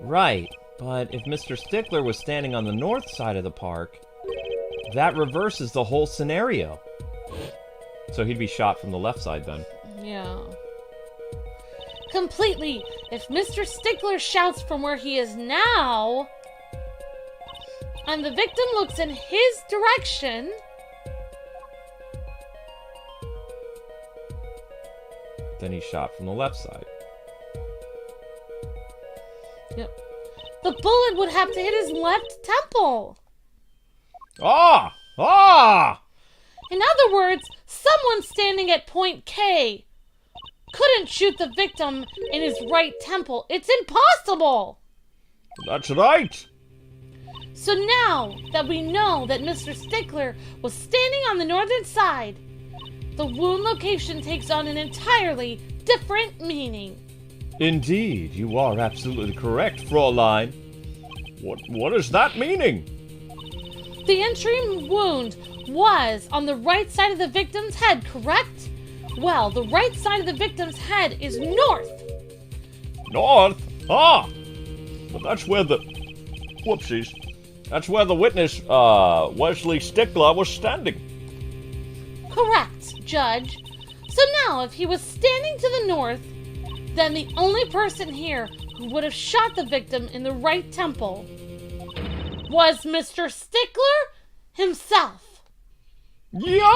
Right, but if Mr. Stickler was standing on the north side of the park, that reverses the whole scenario. So he'd be shot from the left side then. Yeah. Completely. If Mr. Stickler shouts from where he is now, and the victim looks in his direction, then he's shot from the left side. yep, the bullet would have to hit his left temple. Ah! Ah! In other words, someone standing at point K couldn't shoot the victim in his right temple. It's impossible! That's right! So now that we know that Mr. Stickler was standing on the northern side, the wound location takes on an entirely different meaning. Indeed, you are absolutely correct, Fraulein. What is that meaning? The entry wound was on the right side of the victim's head, correct? Well, the right side of the victim's head is north. North? Ah! But that's where the... Whoopsies. That's where the witness, Wesley Stickler was standing. Correct, Judge. So now, if he was standing to the north, then the only person here who would have shot the victim in the right temple was Mr. Stickler himself. Yo!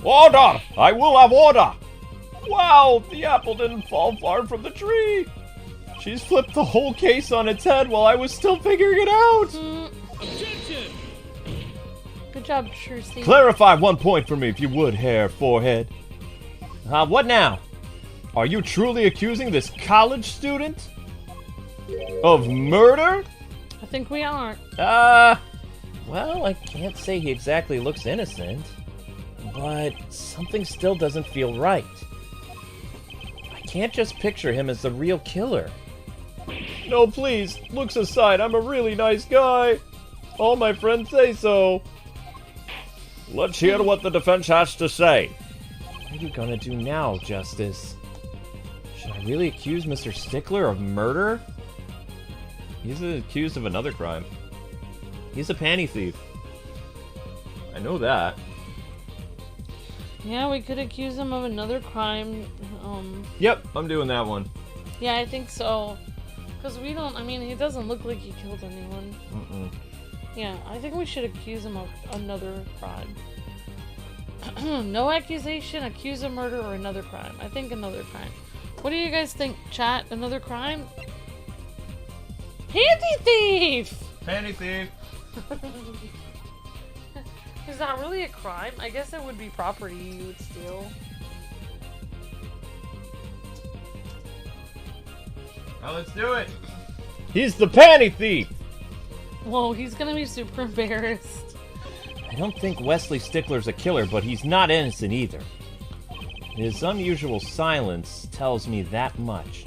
Order! I will have order! Wow, the apple didn't fall far from the tree! She's flipped the whole case on its head while I was still figuring it out! Objection! Good job, Trucy. Clarify 1 point for me, if you would, Hair Forehead. What now? Are you truly accusing this college student of murder? I think we aren't. Well, I can't say he exactly looks innocent, but something still doesn't feel right. I can't just picture him as the real killer. No, please, looks aside, I'm a really nice guy. All my friends say so. Let's hear what the defense has to say. What are you gonna do now, Justice? Should I really accuse Mr. Stickler of murder? He's accused of another crime. He's a panty thief. I know that. Yeah, we could accuse him of another crime. Yep, I'm doing that one. Yeah, I think so. Because we don't, I mean, he doesn't look like he killed anyone. Mm-mm. Yeah, I think we should accuse him of another crime. No accusation, accuse of murder, or another crime. I think another crime. What do you guys think, chat? Another crime? Panty thief! Panty thief. Is that really a crime? I guess it would be property you would steal. Well, let's do it. He's the panty thief! Whoa, he's gonna be super embarrassed. I don't think Wesley Stickler's a killer, but he's not innocent either. His unusual silence tells me that much.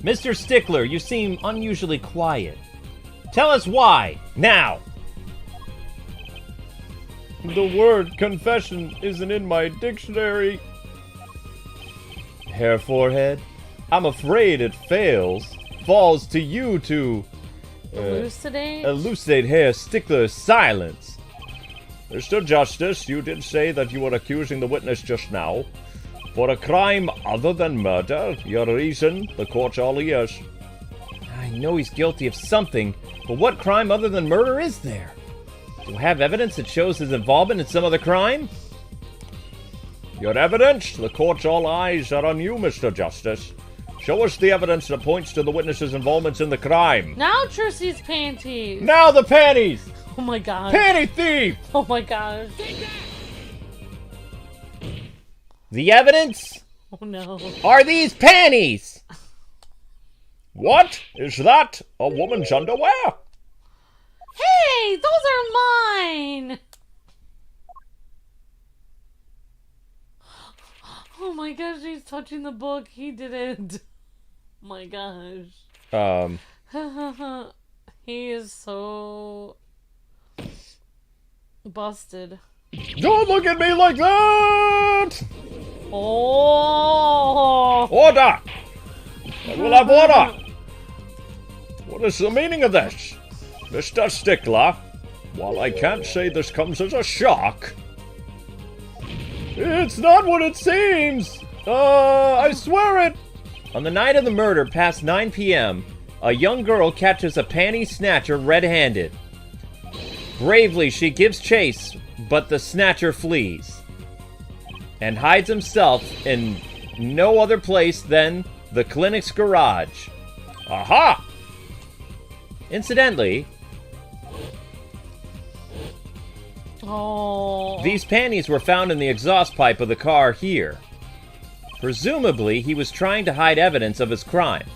Mr. Stickler, you seem unusually quiet. Tell us why, now! The word confession isn't in my dictionary. Hair forehead? I'm afraid it falls to you to elucidate Herr Stickler's silence. Mr. Justice, you did say that you were accusing the witness just now. For a crime other than murder, your reason, the court's all ears. I know he's guilty of something, but what crime other than murder is there? Do I have evidence that shows his involvement in some other crime? Your evidence? The court's all eyes are on you, Mr. Justice. Show us the evidence that points to the witness's involvement in the crime. Now Trucy's panties. Now the panties! Oh my god. Panty thief! Oh my gosh. The evidence? Oh no. Are these panties? What? Is that a woman's underwear? Hey, those are mine. Oh my gosh, he's touching the book. He didn't. Oh my gosh. He is so busted. Don't look at me like that! Oh! Order! I will have order! What is the meaning of this? Mr. Stickler, while I can't say this comes as a shock, it's not what it seems! I swear it! On the night of the murder, past 9 p.m., a young girl catches a Panty Snatcher red-handed. Bravely, she gives chase, but the Snatcher flees and hides himself in no other place than the clinic's garage. Aha! Incidentally, Oh. these panties were found in the exhaust pipe of the car here. Presumably, he was trying to hide evidence of his crime.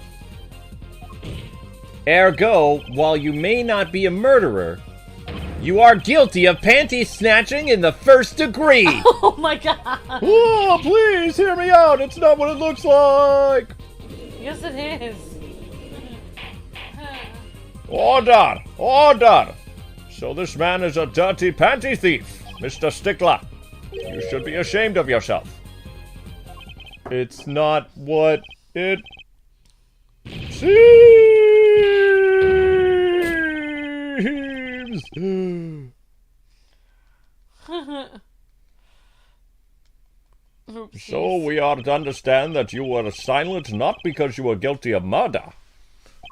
Ergo, while you may not be a murderer, you are guilty of panty snatching in the first degree! Oh my god. Oh, please hear me out! It's not what it looks like! Yes, it is. Order! Order! So this man is a dirty panty thief, Mr. Stickler. You should be ashamed of yourself. It's not what it seems. So we are to understand that you were silent not because you were guilty of murder,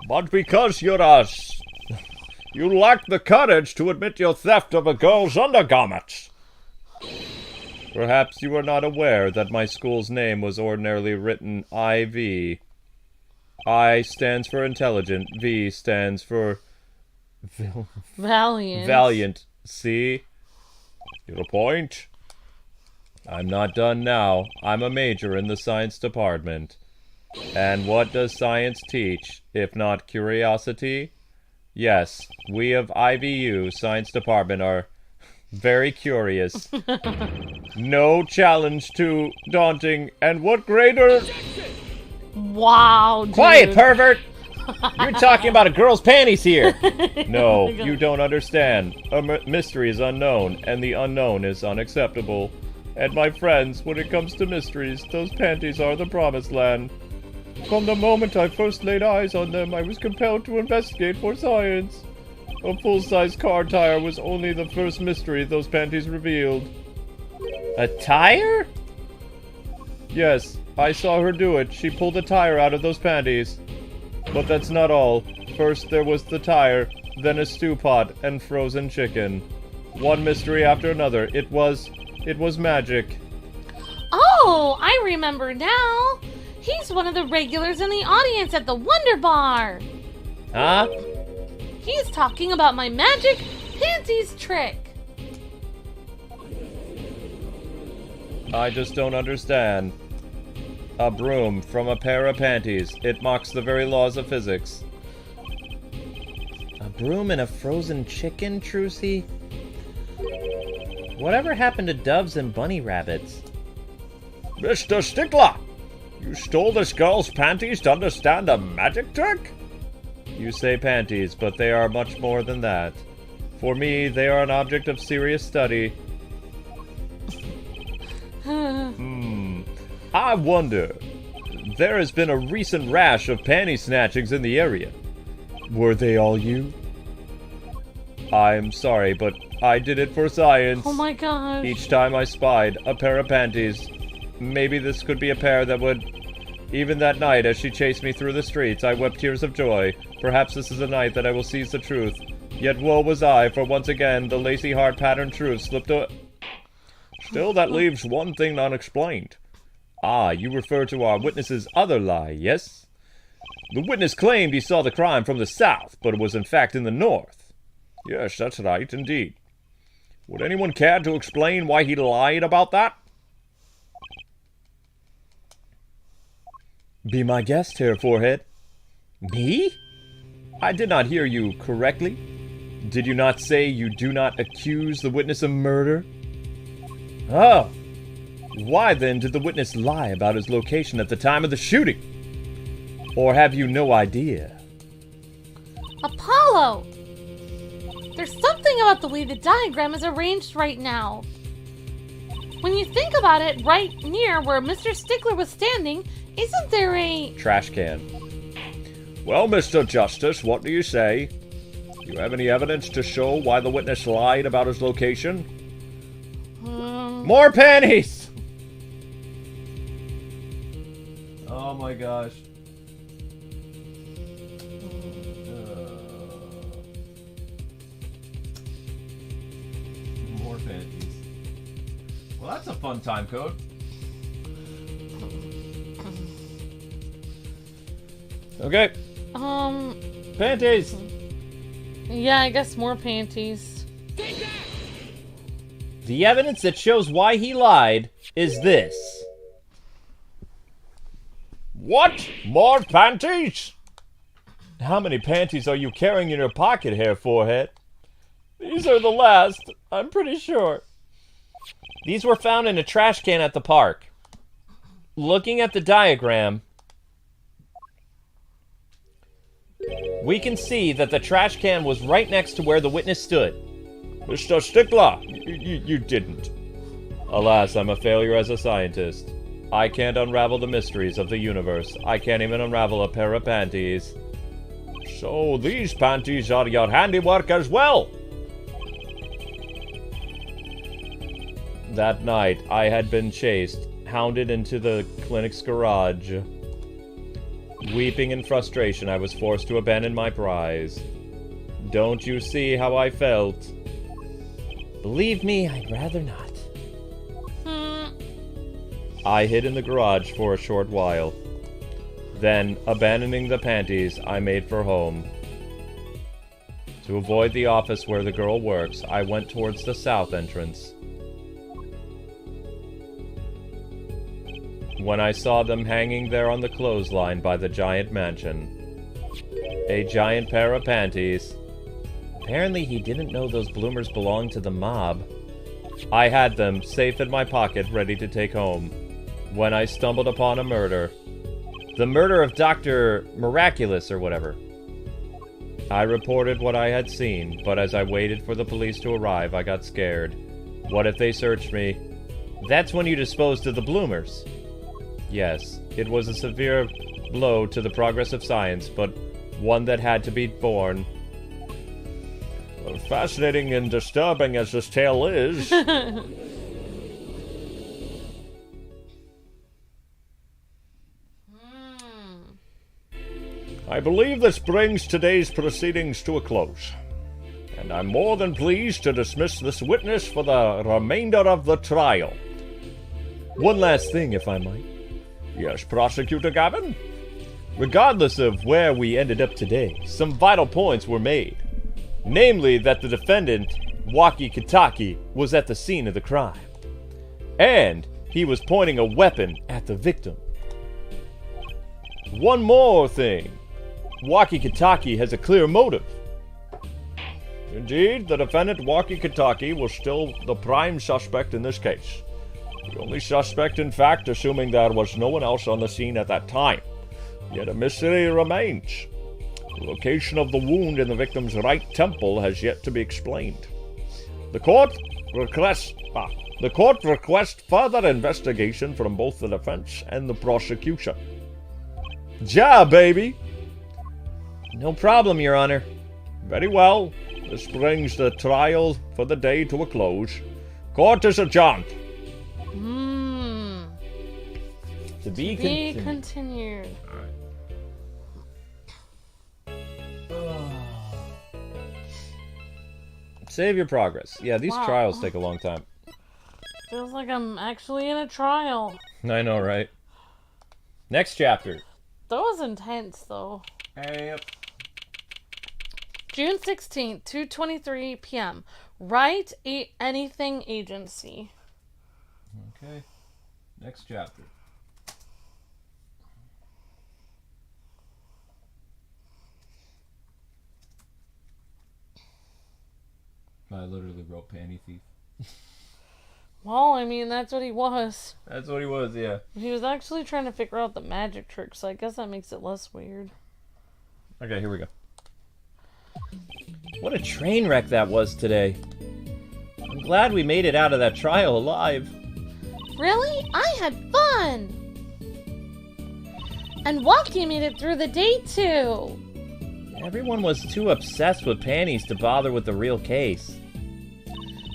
but because you lacked the courage to admit your theft of a girl's undergarments. Perhaps you were not aware that my school's name was ordinarily written IV. I stands for intelligent, V stands for Valiant. valiant. See? Your point? I'm not done now. I'm a major in the science department. And what does science teach, if not curiosity? Yes, we of IVU, Science Department, are very curious. No challenge too daunting, and what greater... Wow, dude. Quiet, pervert! You're talking about a girl's panties here! No, you don't understand. A mystery is unknown, and the unknown is unacceptable. And my friends, when it comes to mysteries, those panties are the promised land. From the moment I first laid eyes on them, I was compelled to investigate for science. A full-size car tire was only the first mystery those panties revealed. A tire? Yes, I saw her do it. She pulled a tire out of those panties. But that's not all. First there was the tire, then a stew pot, and frozen chicken. One mystery after another. It was magic. Oh, I remember now. He's one of the regulars in the audience at the Wonder Bar. Huh? He's talking about my magic panties trick. I just don't understand. A broom from a pair of panties. It mocks the very laws of physics. A broom and a frozen chicken, Trucy? Whatever happened to doves and bunny rabbits? Mr. Stickler! You stole this girl's panties to understand a magic trick? You say panties, but they are much more than that. For me, they are an object of serious study. I wonder. There has been a recent rash of panty snatchings in the area. Were they all you? I'm sorry, but I did it for science. Oh my gosh. Each time I spied a pair of panties. Maybe this could be a pair that would... Even that night, as she chased me through the streets, I wept tears of joy. Perhaps this is a night that I will seize the truth. Yet woe was I, for once again, the lacy heart pattern truth slipped away. Still, that leaves one thing unexplained. Ah, you refer to our witness's other lie, yes? The witness claimed he saw the crime from the south, but it was in fact in the north. Yes, that's right, indeed. Would anyone care to explain why he lied about that? Be my guest, Herr Forehead. Me? I did not hear you correctly. Did you not say you do not accuse the witness of murder? Oh. Why then did the witness lie about his location at the time of the shooting? Or have you no idea? Apollo! There's something about the way the diagram is arranged right now. When you think about it, right near where Mr. Stickler was standing, isn't there a... trash can. Well, Mr. Justice, what do you say? Do you have any evidence to show why the witness lied about his location? More panties! Oh my gosh. More panties. Well, that's a fun time code. Okay. Panties! Yeah, I guess more panties. The evidence that shows why he lied is this. What? More panties? How many panties are you carrying in your pocket, Herr Forehead? These are the last, I'm pretty sure. These were found in a trash can at the park. Looking at the diagram, we can see that the trash can was right next to where the witness stood. Mr. Stickler, you didn't. Alas, I'm a failure as a scientist. I can't unravel the mysteries of the universe. I can't even unravel a pair of panties. So these panties are your handiwork as well? That night, I had been chased, hounded into the clinic's garage. Weeping in frustration, I was forced to abandon my prize. Don't you see how I felt? Believe me, I'd rather not. I hid in the garage for a short while. Then, abandoning the panties, I made for home. To avoid the office where the girl works, I went towards the south entrance. When I saw them hanging there on the clothesline by the giant mansion. A giant pair of panties. Apparently he didn't know those bloomers belonged to the mob. I had them, safe in my pocket, ready to take home, when I stumbled upon a murder. The murder of Dr. Miraculous or whatever. I reported what I had seen, but as I waited for the police to arrive, I got scared. What if they searched me? That's when you disposed of the bloomers. Yes, it was a severe blow to the progress of science, but one that had to be borne. Well, fascinating and disturbing as this tale is. I believe this brings today's proceedings to a close, and I'm more than pleased to dismiss this witness for the remainder of the trial. One last thing, if I might. Yes, Prosecutor Gavin? Regardless of where we ended up today, some vital points were made. Namely, that the defendant, Wocky, was at the scene of the crime. And he was pointing a weapon at the victim. One more thing. Wocky has a clear motive. Indeed, the defendant, Wocky, was still the prime suspect in this case. The only suspect, in fact, assuming there was no one else on the scene at that time. Yet a mystery remains. The location of the wound in the victim's right temple has yet to be explained. The court requests further investigation from both the defense and the prosecution. Ja, baby! No problem, Your Honor. Very well. This brings the trial for the day to a close. Court is adjourned. To be continued. Save your progress. Yeah, these Wow. trials take a long time. Feels like I'm actually in a trial. I know, right? Next chapter. That was intense, though. Yep. June 16th, 2:23 p.m. Wright Anything Agency. Okay. Next chapter. I literally wrote Panty Thief. Well, I mean, that's what he was. That's what he was, yeah. He was actually trying to figure out the magic trick, so I guess that makes it less weird. Okay, here we go. What a train wreck that was today. I'm glad we made it out of that trial alive. Really? I had fun! And Wocky made it through the day, too! Everyone was too obsessed with panties to bother with the real case.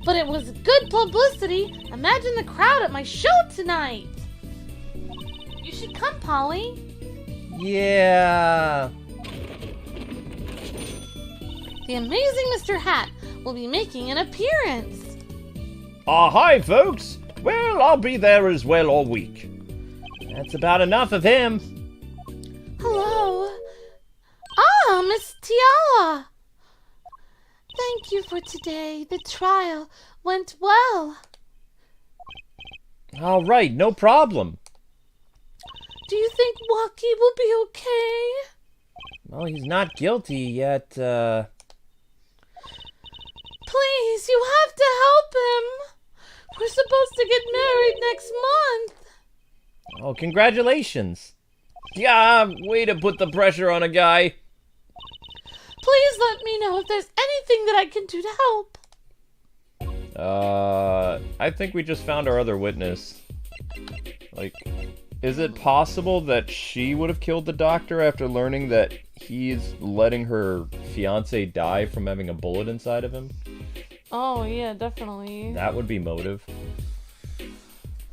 But it was good publicity! Imagine the crowd at my show tonight! You should come, Polly! Yeah. The amazing Mr. Hat will be making an appearance! Hi, folks! Well, I'll be there as well all week. That's about enough of him. Hello! Ah, Miss Tiala! Thank you for today. The trial went well. All right, no problem. Do you think Wocky will be okay? Well, he's not guilty yet, Please, you have to help him. We're supposed to get married next month. Oh, congratulations. Yeah, way to put the pressure on a guy. Please let me know if there's anything that I can do to help. I think we just found our other witness. Like, is it possible that she would have killed the doctor after learning that he's letting her fiancé die from having a bullet inside of him? Oh, yeah, definitely. That would be motive.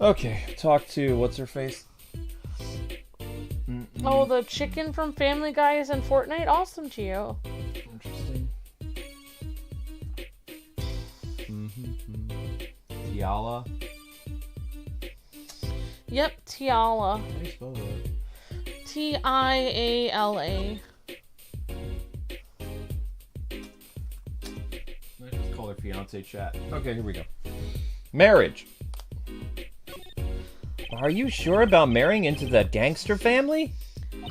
Okay, talk to what's-her-face? Oh, the chicken from Family Guy is in Fortnite? Awesome, Gio. Interesting. Tiala? Yep, Tiala. How do you spell that? Tiala. Let's just call her fiance chat. Okay, here we go. Marriage. Are you sure about marrying into that gangster family?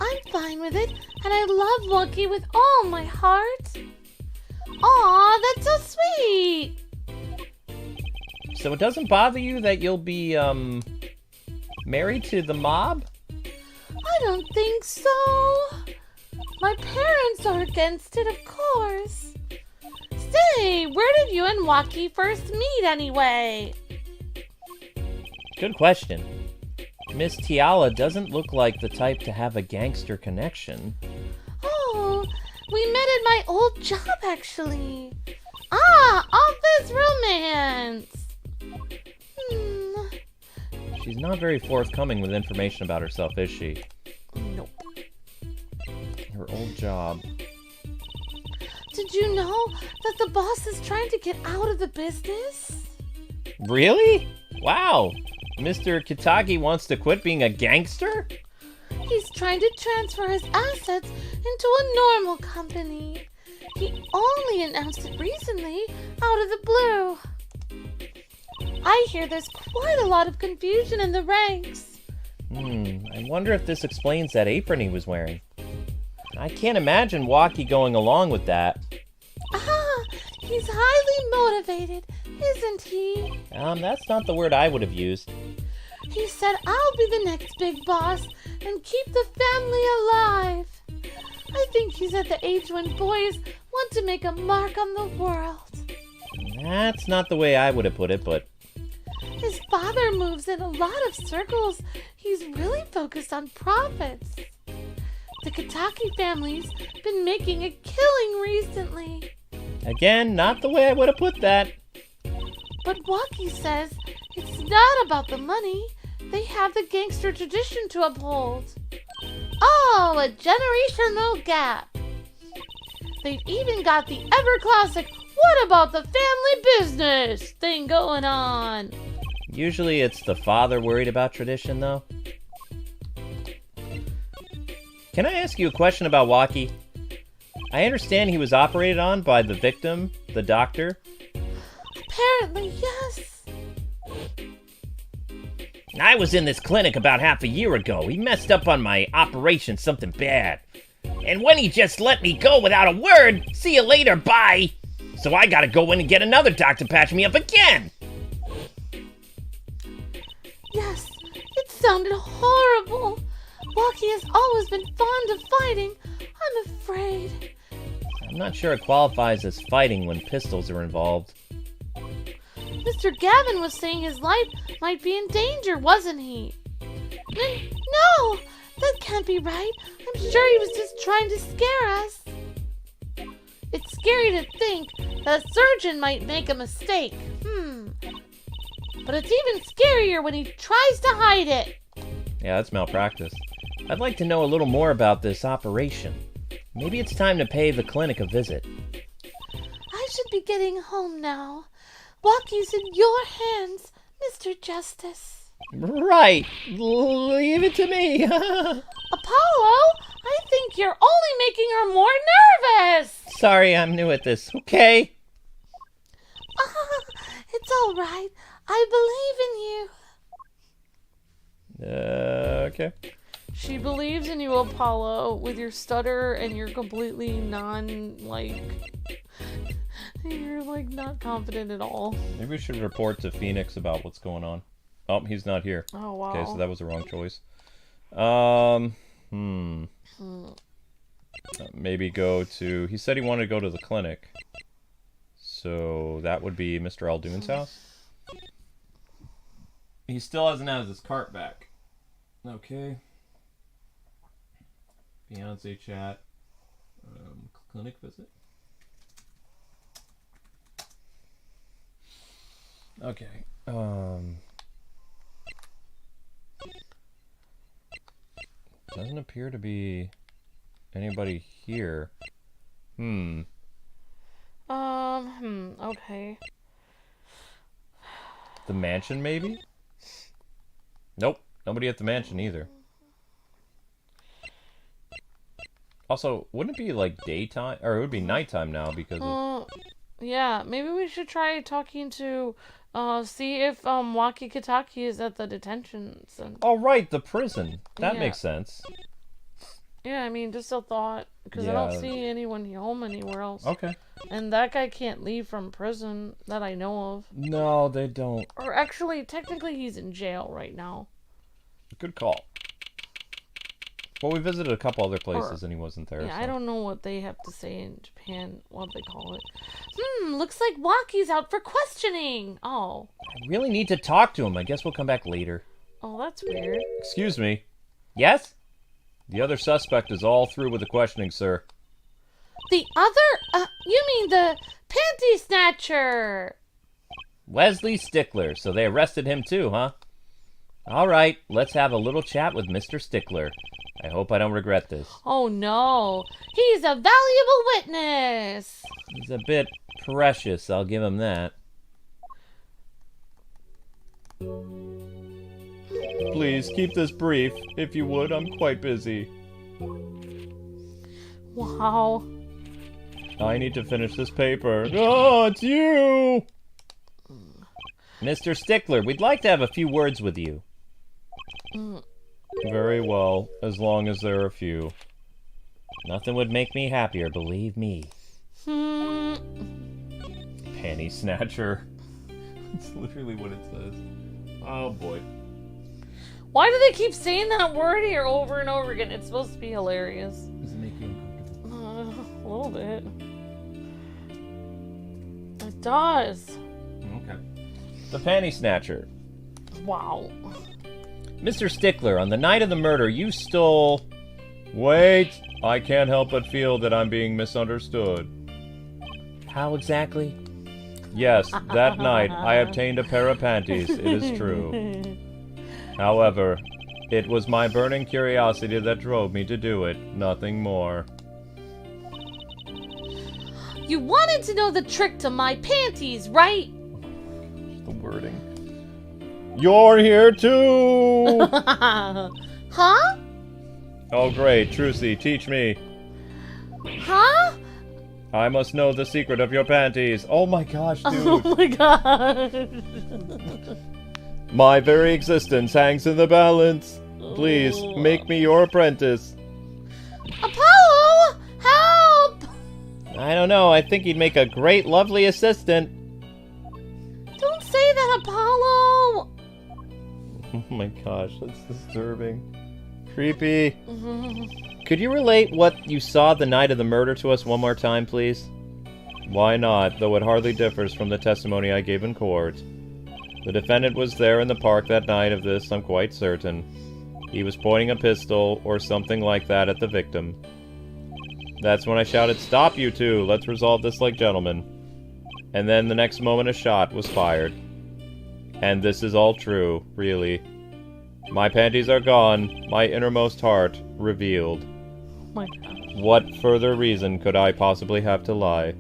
I'm fine with it, and I love Wocky with all my heart. Aw, that's so sweet. So it doesn't bother you that you'll be, married to the mob? I don't think so. My parents are against it, of course. Say, where did you and Wocky first meet anyway? Good question. Miss Tiala doesn't look like the type to have a gangster connection. Oh, we met at my old job, actually. Ah, office romance. She's not very forthcoming with information about herself, is she? Nope. Her old job. Did you know that the boss is trying to get out of the business? Really? Wow. Mr. Kitagi wants to quit being a gangster? He's trying to transfer his assets into a normal company. He only announced it recently, out of the blue. I hear there's quite a lot of confusion in the ranks. I wonder if this explains that apron he was wearing. I can't imagine Wocky going along with that. Ah, he's highly motivated, isn't he? That's not the word I would have used. He said I'll be the next big boss and keep the family alive. I think he's at the age when boys want to make a mark on the world. That's not the way I would have put it, but... His father moves in a lot of circles. He's really focused on profits. The Kitaki family's been making a killing recently. Again, not the way I would have put that. But Wocky says it's not about the money. They have the gangster tradition to uphold. Oh, a generational gap. They've even got the ever-classic "what about the family business" thing going on. Usually it's the father worried about tradition, though. Can I ask you a question about Wocky? I understand he was operated on by the victim, the doctor. Apparently, yes. I was in this clinic about half a year ago. He messed up on my operation, something bad. And when he just let me go without a word, see you later, bye. So I gotta go in and get another doctor to patch me up again. Yes, it sounded horrible. Wocky has always been fond of fighting. I'm afraid. I'm not sure it qualifies as fighting when pistols are involved. Mr. Gavin was saying his life might be in danger, wasn't he? No, that can't be right. I'm sure he was just trying to scare us. It's scary to think that a surgeon might make a mistake. But it's even scarier when he tries to hide it. Yeah, that's malpractice. I'd like to know a little more about this operation. Maybe it's time to pay the clinic a visit. I should be getting home now. Wocky's in your hands, Mr. Justice. Right. Leave it to me. Apollo, I think you're only making her more nervous. Sorry, I'm new at this, okay? It's all right. I believe in you. Okay. She believes in you, Apollo, with your stutter and you're completely you're not confident at all. Maybe we should report to Phoenix about what's going on. Oh, he's not here. Oh, wow. Okay, so that was the wrong choice. Maybe go to... He said he wanted to go to the clinic. So that would be Mr. Aldoon's house. He still hasn't had his cart back. Okay. Beyonce chat. Clinic visit. Okay. Doesn't appear to be anybody here. Okay. The mansion, maybe? Nope. Nobody at the mansion either. Also, wouldn't it be like daytime? Or it would be nighttime now because of... Yeah, maybe we should try talking to, see if, Wocky Kitaki is at the detention center. Oh, right, the prison. That Yeah. makes sense. Yeah, I mean, just a thought, because I don't see anyone home anywhere else. Okay. And that guy can't leave from prison that I know of. No, they don't. Or actually, technically, he's in jail right now. Good call. Well, we visited a couple other places and he wasn't there. Yeah, so. I don't know what they have to say in Japan, what they call it. Looks like Wocky's out for questioning. Oh. I really need to talk to him. I guess we'll come back later. Oh, that's weird. Excuse me. Yes? The other suspect is all through with the questioning, sir. The other? You mean the Panty Snatcher? Wesley Stickler. So they arrested him too, huh? All right, let's have a little chat with Mr. Stickler. I hope I don't regret this. Oh no, he's a valuable witness. He's a bit precious, I'll give him that. Please, keep this brief, if you would. I'm quite busy. Wow. I need to finish this paper. Oh, it's you! Mr. Stickler, we'd like to have a few words with you. Very well, as long as there are a few. Nothing would make me happier, believe me. Panty Snatcher. That's literally what it says. Oh boy. Why do they keep saying that word here over and over again? It's supposed to be hilarious. Does it make you uncomfortable? A little bit. It does. Okay. The Panty Snatcher. Wow. Mr. Stickler, on the night of the murder, you stole... Wait! I can't help but feel that I'm being misunderstood. How exactly? Yes, that night I obtained a pair of panties, it is true. However, it was my burning curiosity that drove me to do it, nothing more. You wanted to know the trick to my panties, right? The wording. You're here too! Huh? Oh great, Trucy, teach me. Huh? I must know the secret of your panties. Oh my gosh, dude. Oh my god. My very existence hangs in the balance. Please, make me your apprentice. Apollo! Help! I don't know, I think he'd make a great, lovely assistant. Don't say that, Apollo! Oh my gosh, that's disturbing. Creepy. Could you relate what you saw the night of the murder to us one more time, please? Why not, though it hardly differs from the testimony I gave in court. The defendant was there in the park that night of this, I'm quite certain. He was pointing a pistol, or something like that, at the victim. That's when I shouted, "Stop, you two! Let's resolve this like gentlemen." And then the next moment a shot was fired. And this is all true, really. My panties are gone, my innermost heart revealed. Oh my god. What further reason could I possibly have to lie?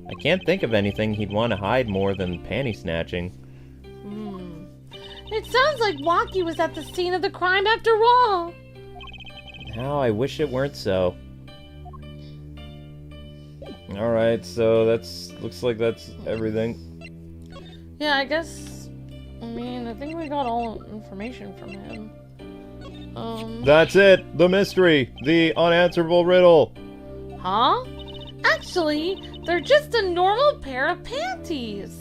I can't think of anything he'd want to hide more than panty snatching. It sounds like Wocky was at the scene of the crime after all. How I wish it weren't so. Alright, so looks like that's everything. Yeah, I guess, I think we got all information from him. That's it! The mystery! The unanswerable riddle! Huh? Actually, they're just a normal pair of panties.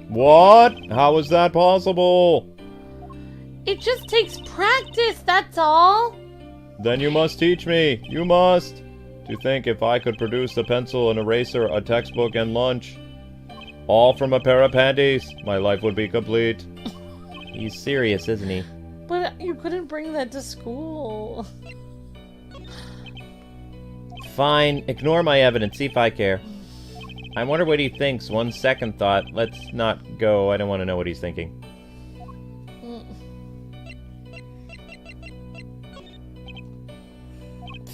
What? How is that possible? It just takes practice, that's all. Then you must teach me. You must. To think if I could produce a pencil, an eraser, a textbook, and lunch, all from a pair of panties, my life would be complete. He's serious, isn't he? But you couldn't bring that to school. Fine, ignore my evidence, see if I care. I wonder what he thinks. One second thought. Let's not go. I don't want to know what he's thinking.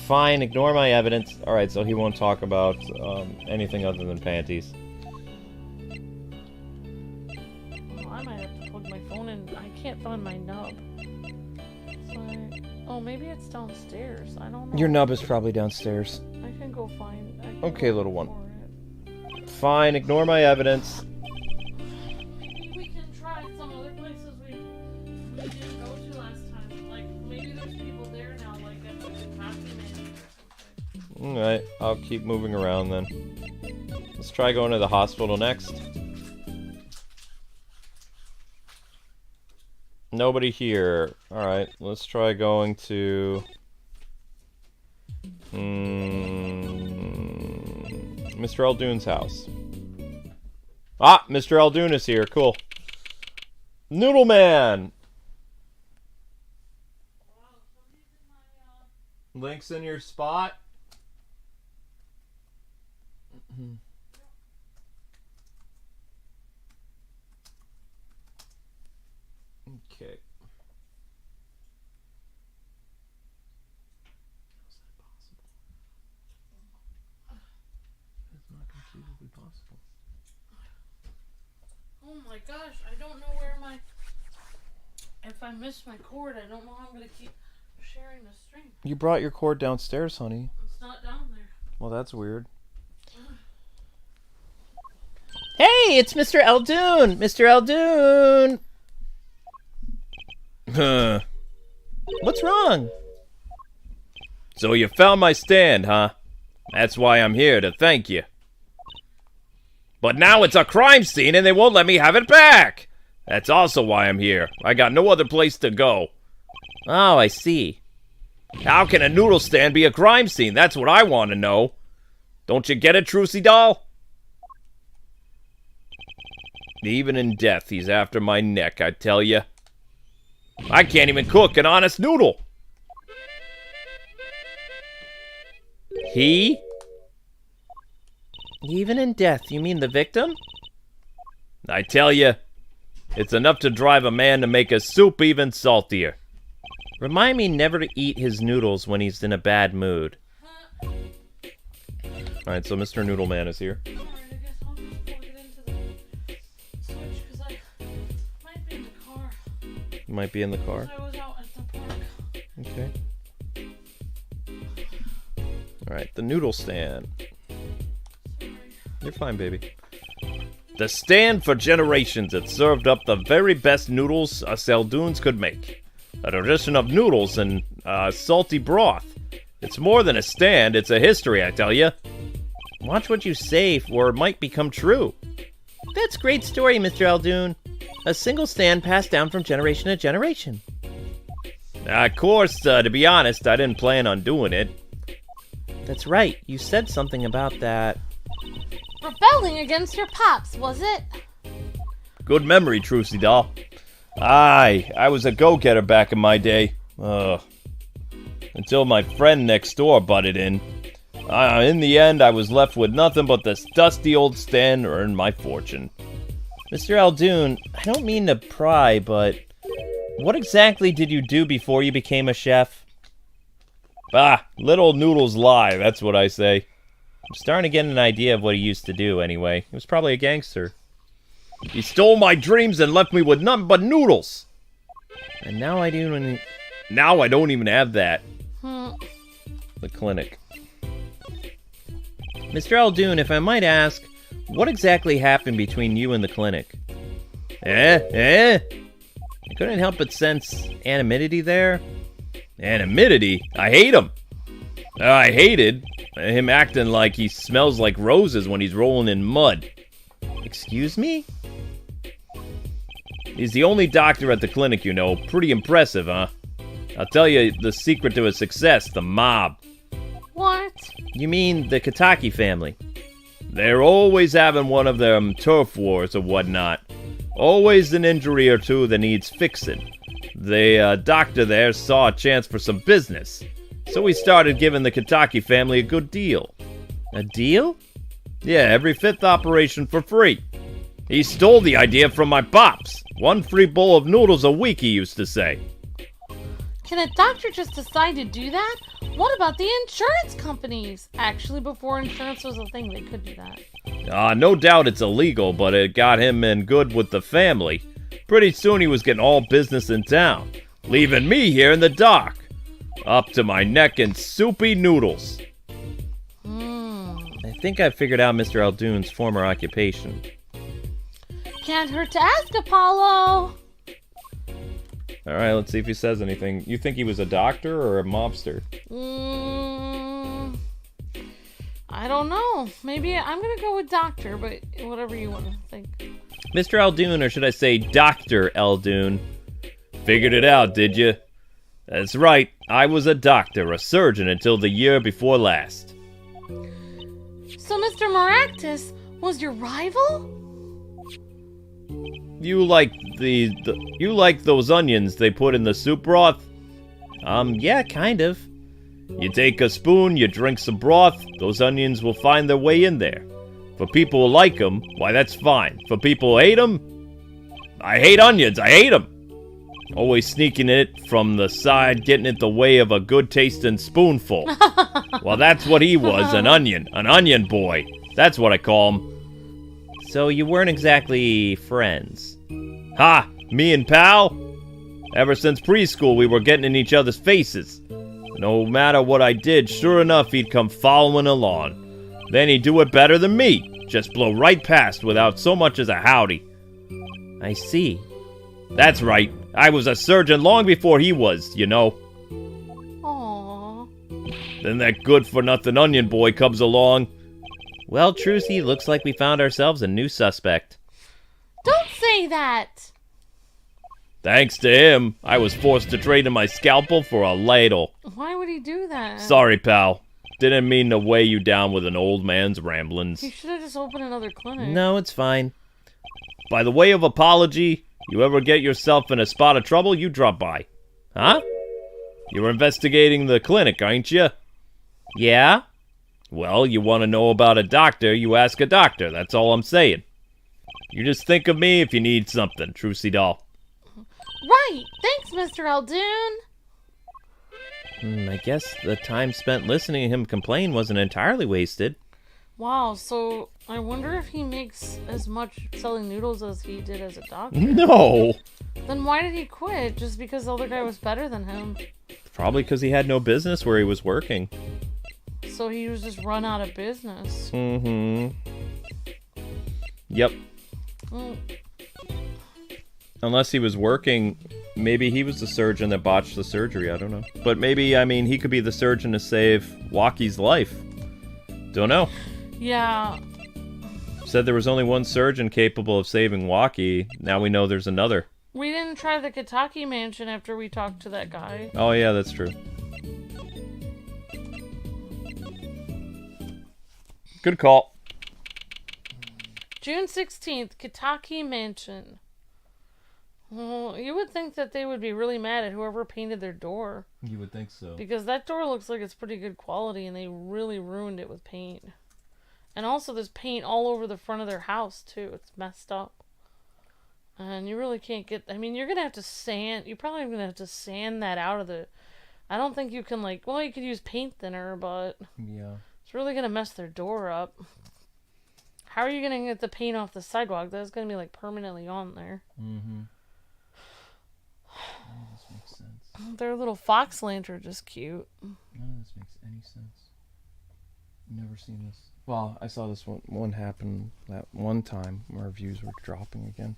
Fine, ignore my evidence. Alright, so he won't talk about anything other than panties. Well, I might have to plug my phone in. I can't find my nub. Oh, maybe it's downstairs. I don't know. Your nub is probably downstairs. I can go find it. Okay, little one. Fine, ignore my evidence. Maybe we can try some other places we didn't go to last time. Like, maybe there's people there now, like at the coffee man or something. Alright, I'll keep moving around then. Let's try going to the hospital next. Nobody here. Alright, let's try going to... Mr. Eldoon's house. Ah! Mr. Eldoon is here. Cool. Noodle Man! Link's in your spot. Okay. How's that possible? That's not conceivably possible. Oh my gosh, I don't know where my... If I miss my cord, I don't know how I'm gonna keep sharing the stream. You brought your cord downstairs, honey. It's not down there. Well, that's weird. Hey, it's Mr. Eldoon! Mr. Eldoon! What's wrong? So you found my stand, huh? That's why I'm here, to thank you. But now it's a crime scene and they won't let me have it back! That's also why I'm here. I got no other place to go. Oh, I see. How can a noodle stand be a crime scene? That's what I want to know. Don't you get it, Trucy doll? Even in death, he's after my neck, I tell you. I can't even cook an honest noodle. He? Even in death, you mean the victim? I tell you, it's enough to drive a man to make a soup even saltier. Remind me never to eat his noodles when he's in a bad mood. Alright, so Mr. Noodle Man is here. Alright, I guess I'll just plug it into the switch, because I might be in the car. You might be in the car. I was out at the park. Okay. Alright, the Noodle Stand. You're fine, baby. The stand for generations, it served up the very best noodles us Eldoons could make. A tradition of noodles and salty broth. It's more than a stand, it's a history, I tell you. Watch what you say, or it might become true. That's a great story, Mr. Eldoon. A single stand passed down from generation to generation. Of course, to be honest, I didn't plan on doing it. That's right, you said something about that. Rebelling against your pops, was it? Good memory, Trucy doll. Aye, I was a go-getter back in my day. Until my friend next door butted in. In the end, I was left with nothing but this dusty old stand to earn my fortune. Mr. Eldoon, I don't mean to pry, but what exactly did you do before you became a chef? Little noodles lie, that's what I say. I'm starting to get an idea of what he used to do, anyway. He was probably a gangster. He stole my dreams and left me with nothing but noodles. And now I do. Now I don't even have that. The clinic. Mr. Eldoon, if I might ask, what exactly happened between you and the clinic? I couldn't help but sense anonymity there. Anonymity? I hate him. I hated him acting like he smells like roses when he's rolling in mud. Excuse me? He's the only doctor at the clinic, you know. Pretty impressive, huh? I'll tell you the secret to his success, the mob. What? You mean the Kataki family? They're always having one of them turf wars or whatnot. Always an injury or two that needs fixing. The doctor there saw a chance for some business. So he started giving the Kataki family a good deal. A deal? Yeah, every fifth operation for free. He stole the idea from my pops. 1 free bowl of noodles a week, he used to say. Can a doctor just decide to do that? What about the insurance companies? Actually, before insurance was a thing, they could do that. No doubt it's illegal, but it got him in good with the family. Pretty soon he was getting all business in town, leaving me here in the dark. Up to my neck in soupy noodles. I think I figured out Mr. Eldoon's former occupation. Can't hurt to ask, Apollo. Alright, let's see if he says anything. You think he was a doctor or a mobster? I don't know. Maybe I'm gonna go with doctor, but whatever you want to think. Mr. Eldoon, or should I say Dr. Eldoon? Figured it out, did you? That's right. I was a doctor, a surgeon until the year before last. So Mr. Maractus was your rival? You like you like those onions they put in the soup broth? Yeah, kind of. You take a spoon, you drink some broth, those onions will find their way in there. For people who like them, why that's fine. For people who hate them, I hate onions, I hate them. Always sneaking it from the side, getting in the way of a good tasting spoonful. Well, that's what he was, an onion boy. That's what I call him. So you weren't exactly friends. Ha! Me and pal? Ever since preschool, we were getting in each other's faces. No matter what I did, sure enough, he'd come following along. Then he'd do it better than me. Just blow right past without so much as a howdy. I see. That's right. I was a surgeon long before he was, you know. Aww. Then that good-for-nothing onion boy comes along. Well, Trucy, looks like we found ourselves a new suspect. Don't say that! Thanks to him, I was forced to trade in my scalpel for a ladle. Why would he do that? Sorry, pal. Didn't mean to weigh you down with an old man's ramblings. He should have just opened another clinic. No, it's fine. By the way of apology, you ever get yourself in a spot of trouble, you drop by. Huh? You're investigating the clinic, aren't you? Yeah? Well, you want to know about a doctor, you ask a doctor. That's all I'm saying. You just think of me if you need something, Trucy doll. Right! Thanks, Mr. Aldoon! I guess the time spent listening to him complain wasn't entirely wasted. Wow, so I wonder if he makes as much selling noodles as he did as a doctor. No! Then why did he quit? Just because the other guy was better than him? Probably because he had no business where he was working. So he was just run out of business. Mm-hmm. Yep. Mm. Unless he was working, maybe he was the surgeon that botched the surgery, I don't know. But maybe, I mean, he could be the surgeon to save Wocky's life. Don't know. Yeah. Said there was only one surgeon capable of saving Wocky. Now we know there's another. We didn't try the Kentucky mansion after we talked to that guy. Oh yeah, that's true. Good call. June 16th, Kentucky mansion. Well, you would think that they would be really mad at whoever painted their door. You would think so. Because that door looks like it's pretty good quality and they really ruined it with paint. And also there's paint all over the front of their house too. It's messed up. And you really can't get... I mean, you're going to have to sand... You're probably going to have to sand that out of the... I don't think you can like... Well, you could use paint thinner, but... Yeah. It's really going to mess their door up. How are you going to get the paint off the sidewalk? That's going to be like permanently on there. Mm-hmm. None of this makes sense. Their little fox lantern is cute. None of this makes any sense. Never seen this. Well, I saw this one happen that one time. Our views were dropping again.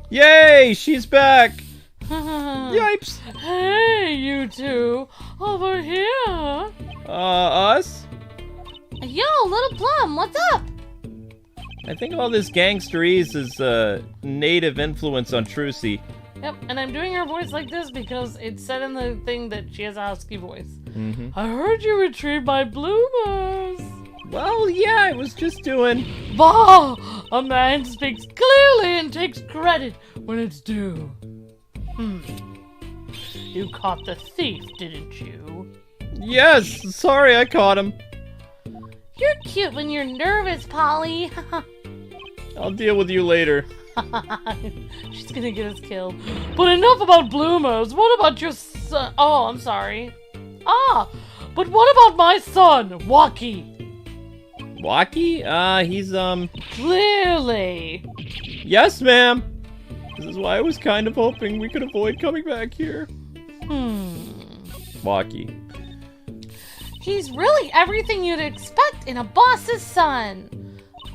Yay! She's back! Yipes! Hey, you two! Over here! Us? Yo, Little Plum, what's up? I think all this gangsterese is native influence on Trucy. Yep, and I'm doing her voice like this because it said in the thing that she has a husky voice. Mm-hmm. I heard you retrieved my bloomers. Well, yeah, I was just doing... Bah! A man speaks clearly and takes credit when it's due. You caught the thief, didn't you? Yes! Sorry, I caught him. You're cute when you're nervous, Polly. I'll deal with you later. She's gonna get us killed. But enough about bloomers. What about your son? Oh, I'm sorry. But what about my son, Wocky? Wocky? He's, Clearly. Yes, ma'am. This is why I was kind of hoping we could avoid coming back here. Wocky. He's really everything you'd expect in a boss's son.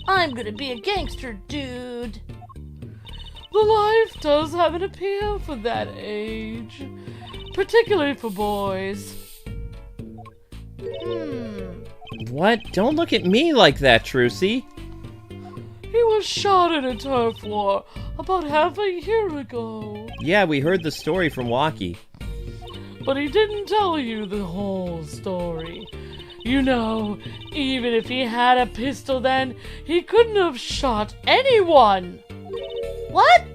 I'm gonna be a gangster, dude. The life does have an appeal for that age. Particularly for boys. What? Don't look at me like that, Trucy. He was shot in a turf war about half a year ago. Yeah, we heard the story from Wocky. But he didn't tell you the whole story. You know, even if he had a pistol then, he couldn't have shot anyone. What?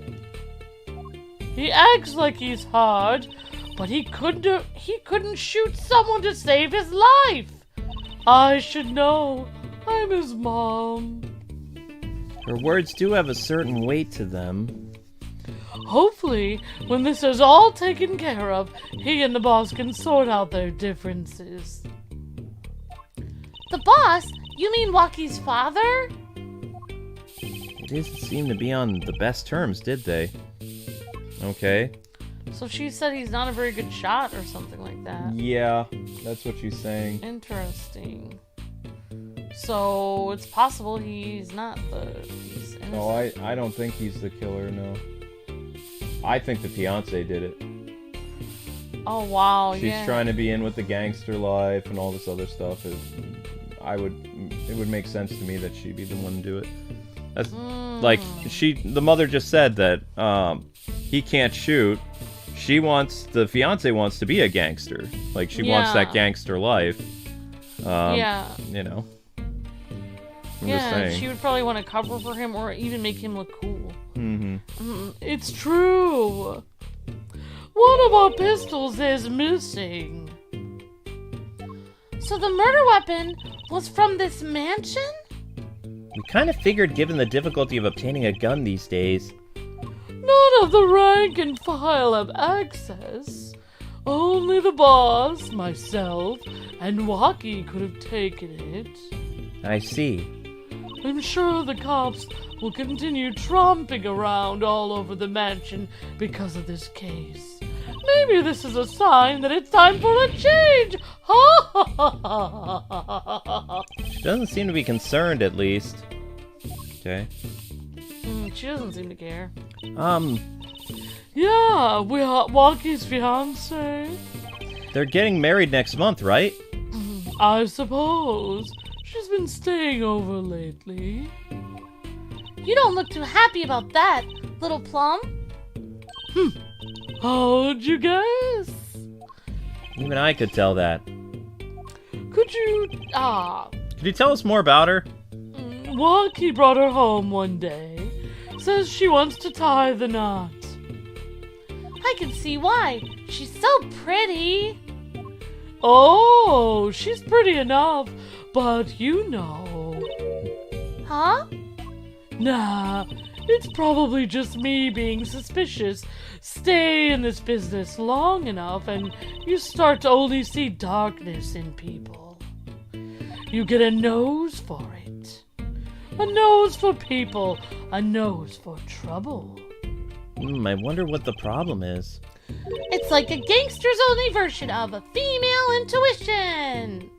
He acts like he's hard, but he couldn't shoot someone to save his life. I should know. I'm his mom. Her words do have a certain weight to them. Hopefully, when this is all taken care of, he and the boss can sort out their differences. The boss? You mean Wocky's father? They didn't seem to be on the best terms, did they? Okay. So she said he's not a very good shot or something like that. Yeah, that's what she's saying. Interesting. So it's possible he's not he's innocent. No, I don't think he's the killer, no. I think the fiancé did it. Oh wow, She's yeah. trying to be in with the gangster life and all this other stuff. It would make sense to me that she'd be the one to do it. Like, the mother just said that he can't shoot. The fiance wants to be a gangster. Like, she wants that gangster life. You know. I'm just saying. She would probably want to cover for him or even make him look cool. It's true. One of our pistols is missing. So the murder weapon was from this mansion? We kind of figured, given the difficulty of obtaining a gun these days. None of the rank and file have access. Only the boss, myself, and Wocky could have taken it. I see. I'm sure the cops will continue tromping around all over the mansion because of this case. Maybe this is a sign that it's time for a change! She doesn't seem to be concerned, at least. Okay. She doesn't seem to care. Yeah, we are Wocky's fiancé. They're getting married next month, right? I suppose. She's been staying over lately. You don't look too happy about that, little plum. How'd you guess? Even I could tell that. Could you, Could you tell us more about her? Wocky brought her home one day. Says she wants to tie the knot. I can see why. She's so pretty. Oh, she's pretty enough, but you know. Huh? Nah, it's probably just me being suspicious. Stay in this business long enough and you start to only see darkness in people. You get a nose for it. A nose for people, a nose for trouble. I wonder what the problem is. It's like a gangster's only version of a female intuition.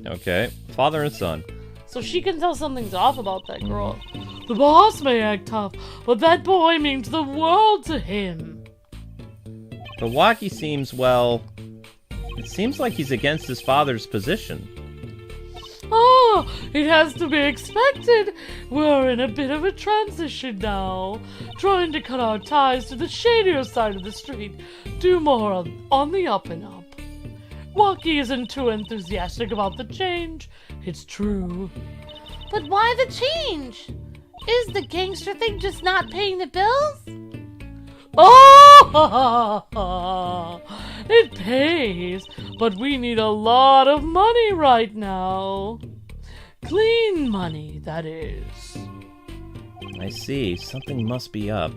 Okay, father and son. So she can tell something's off about that girl. The boss may act tough, but that boy means the world to him. But Wocky seems, well... It seems like he's against his father's position. Oh, it has to be expected. We're in a bit of a transition now. Trying to cut our ties to the shadier side of the street. Do more on the up and up. Wocky isn't too enthusiastic about the change. It's true. But why the change? Is the gangster thing just not paying the bills? Oh, it pays, but we need a lot of money right now. Clean money, that is. I see. Something must be up.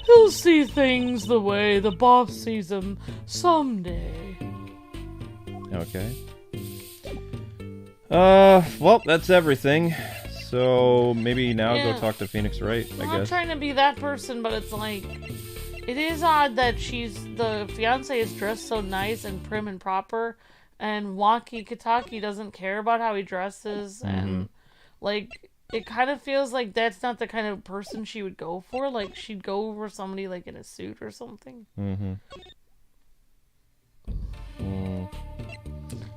He'll see things the way the boss sees them someday. Okay. Well, that's everything. So maybe now go talk to Phoenix Wright, I guess. I'm not trying to be that person, but it's like, it is odd that the fiance is dressed so nice and prim and proper, and Wocky Kitaki doesn't care about how he dresses, and like, it kind of feels like that's not the kind of person she would go for. Like, she'd go for somebody like in a suit or something.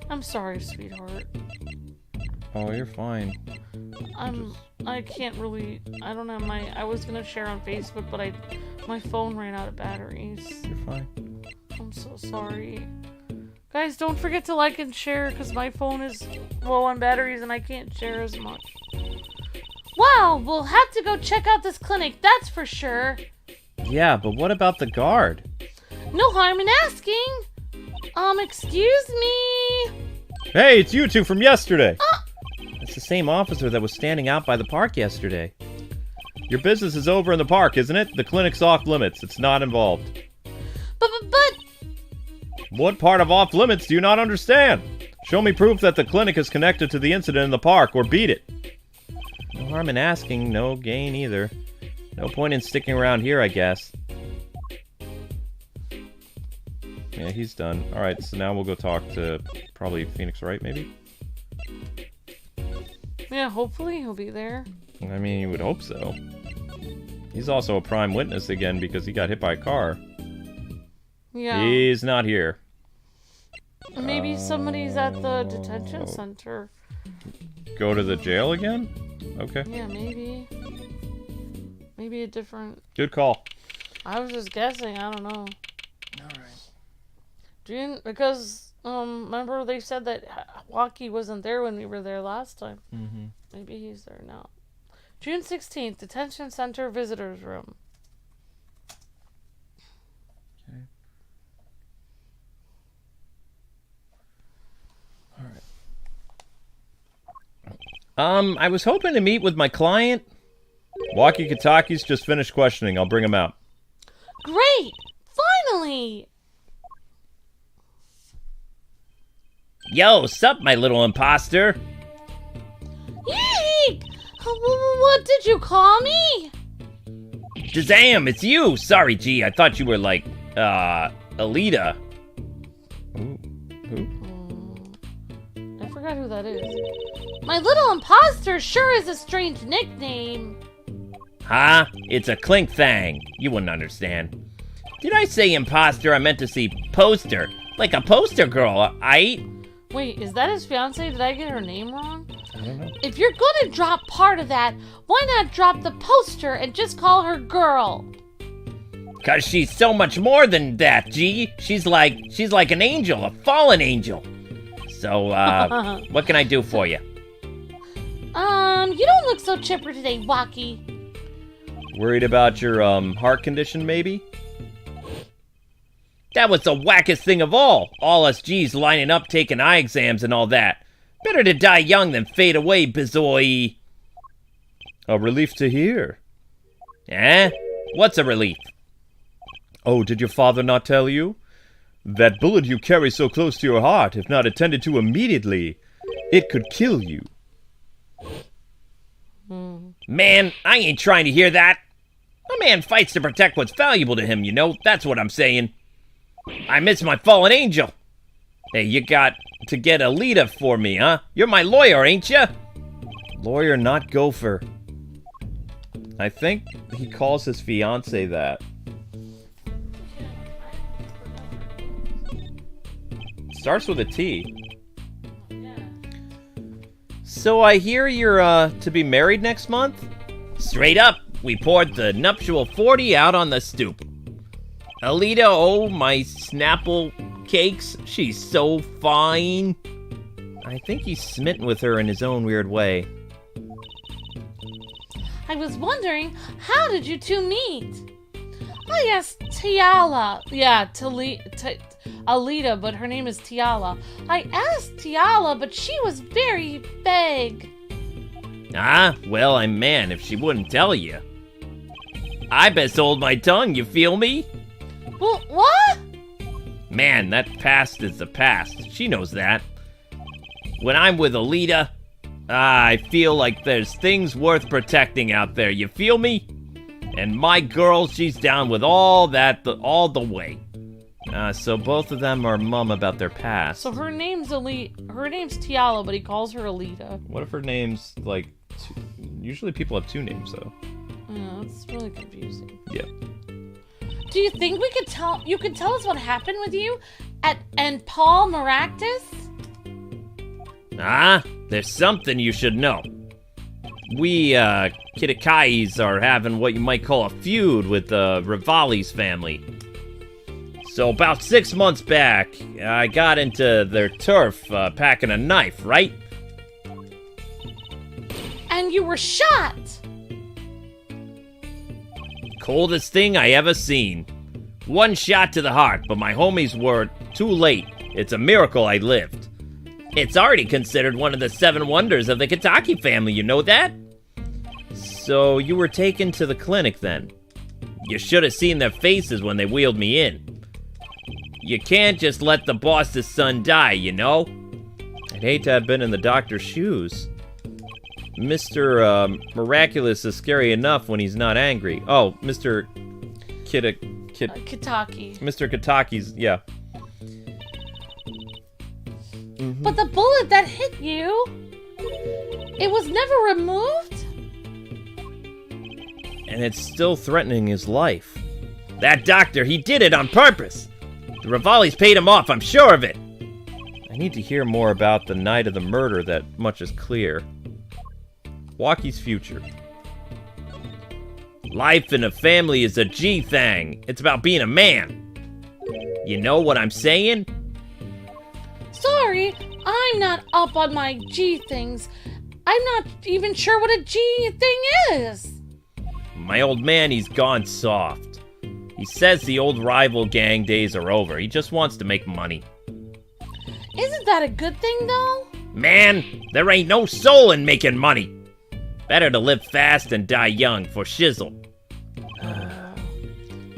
I'm sorry, sweetheart. Oh, you're fine. I can't really, I don't have I was gonna share on Facebook, but my phone ran out of batteries. You're fine. I'm so sorry. Guys, don't forget to like and share, because my phone is low on batteries and I can't share as much. Wow, we'll have to go check out this clinic, that's for sure. Yeah, but what about the guard? No harm in asking. Excuse me? Hey, it's you two from yesterday! It's the same officer that was standing out by the park yesterday. Your business is over in the park, isn't it? The clinic's off limits. It's not involved. But... What part of off limits do you not understand? Show me proof that the clinic is connected to the incident in the park, or beat it. No harm in asking, no gain either. No point in sticking around here, I guess. Yeah, he's done. Alright, so now we'll go talk to probably Phoenix Wright, maybe? Yeah, hopefully he'll be there. I mean, you would hope so. He's also a prime witness again because he got hit by a car. Yeah. He's not here. Maybe somebody's at the detention center. Go to the jail again? Okay. Yeah, maybe. Maybe a different... Good call. I was just guessing. I don't know. Alright. June, because, remember they said that Wocky wasn't there when we were there last time. Mm-hmm. Maybe he's there now. June 16th, Detention Center Visitors Room. Okay. Alright. I was hoping to meet with my client. Wocky Kataki's just finished questioning. I'll bring him out. Great! Finally! Yo, sup, my little imposter? Eek! What did you call me? Shazam, it's you! Sorry, G, I thought you were like, Alita. Ooh. Who? I forgot who that is. My little imposter sure is a strange nickname. Huh? It's a clink thang. You wouldn't understand. Did I say imposter? I meant to say poster. Like a poster girl, Wait, is that his fiance? Did I get her name wrong? I don't know. If you're gonna drop part of that, why not drop the poster and just call her girl? Cause she's so much more than that, G. She's like an angel, a fallen angel. So, what can I do for you? You don't look so chipper today, Wocky. Worried about your, heart condition, maybe? That was the wackest thing of all. All us G's lining up, taking eye exams and all that. Better to die young than fade away, bizoy. A relief to hear. Eh? What's a relief? Oh, did your father not tell you? That bullet you carry so close to your heart, if not attended to immediately, it could kill you. Man, I ain't trying to hear that. A man fights to protect what's valuable to him, you know? That's what I'm saying. I miss my fallen angel. Hey, you got to get Alita for me, huh? You're my lawyer, ain't ya? Lawyer, not gopher. I think he calls his fiancée that. Starts with a T. So I hear you're, to be married next month? Straight up, we poured the nuptial 40 out on the stoop. Alita, oh, my Snapple cakes, she's so fine. I think he's smitten with her in his own weird way. I was wondering, how did you two meet? I asked Tiala. Yeah, Alita, but her name is Tiala. I asked Tiala, but she was very vague. Ah, well, I'm man if she wouldn't tell you. I best hold my tongue, you feel me? Well, what? Man, that past is the past. She knows that. When I'm with Alita, I feel like there's things worth protecting out there, you feel me? And my girl, she's down with all that, all the way. So both of them are mum about their past. So her name's Tiala, but he calls her Alita. What if her name's, like, usually people have two names, though. Yeah, that's really confusing. Yeah. Do you think you could tell us what happened with you and Paul Maractus? Ah, there's something you should know. We, Kitakais are having what you might call a feud with the Rivali's family. So about 6 months back, I got into their turf, packing a knife, right? And you were shot! Coldest thing I ever seen. One shot to the heart, but my homies were too late. It's a miracle I lived. It's already considered one of the 7 wonders of the Kitaki family, you know that? So you were taken to the clinic then? You should have seen their faces when they wheeled me in. You can't just let the boss's son die, you know? I'd hate to have been in the doctor's shoes. Mr. Miraculous is scary enough when he's not angry. Oh, Mr. Kitaki. Mr. Kataki's, yeah. Mm-hmm. But the bullet that hit you, it was never removed? And it's still threatening his life. That doctor, he did it on purpose. The Rivali's paid him off, I'm sure of it. I need to hear more about the night of the murder, that much is clear. Wocky's future. Life in a family is a G thing. It's about being a man. You know what I'm saying? Sorry, I'm not up on my G things. I'm not even sure what a G thing is. My old man, he's gone soft. He says the old rival gang days are over. He just wants to make money. Isn't that a good thing, though? Man, there ain't no soul in making money. Better to live fast and die young for shizzle.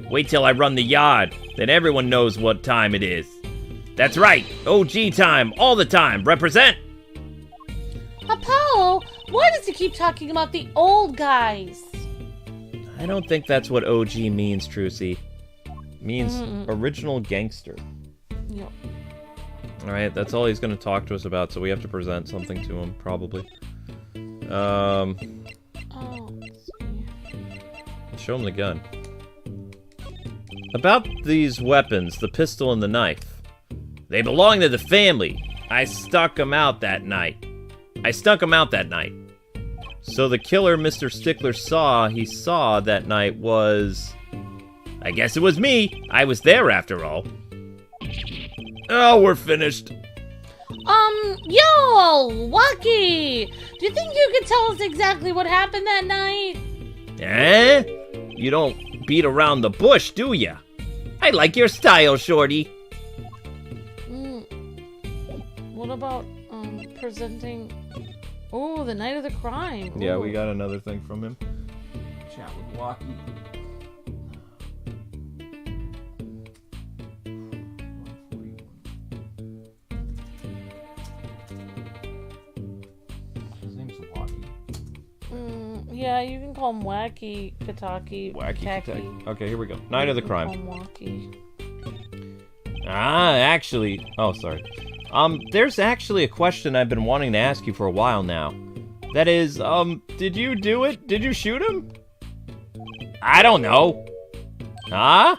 Wait till I run the yard, then everyone knows what time it is. That's right, OG time, all the time, represent! Apollo, why does he keep talking about the old guys? I don't think that's what OG means, Trucy. It means original gangster. Yep. Alright, that's all he's gonna talk to us about, so we have to present something to him, probably. Oh, let's see. Show him the gun. About these weapons, the pistol and the knife. They belong to the family. I stuck 'em out that night. So the killer Mr. Stickler saw that night was... I guess it was me. I was there after all. Oh, we're finished. Yo, Wocky! Do you think you could tell us exactly what happened that night? Eh? You don't beat around the bush, do ya? I like your style, shorty. What about, presenting... Oh, the night of the crime. Yeah, Ooh. we got another thing from him. Chat with Wocky. His name's Wocky. Yeah, you can call him Wacky Kataki. Wacky Kaki. Kataki. Okay, here we go. Night of the crime. Call him Wocky. Actually... Oh, sorry. There's actually a question I've been wanting to ask you for a while now. That is, did you do it? Did you shoot him? I don't know. Huh?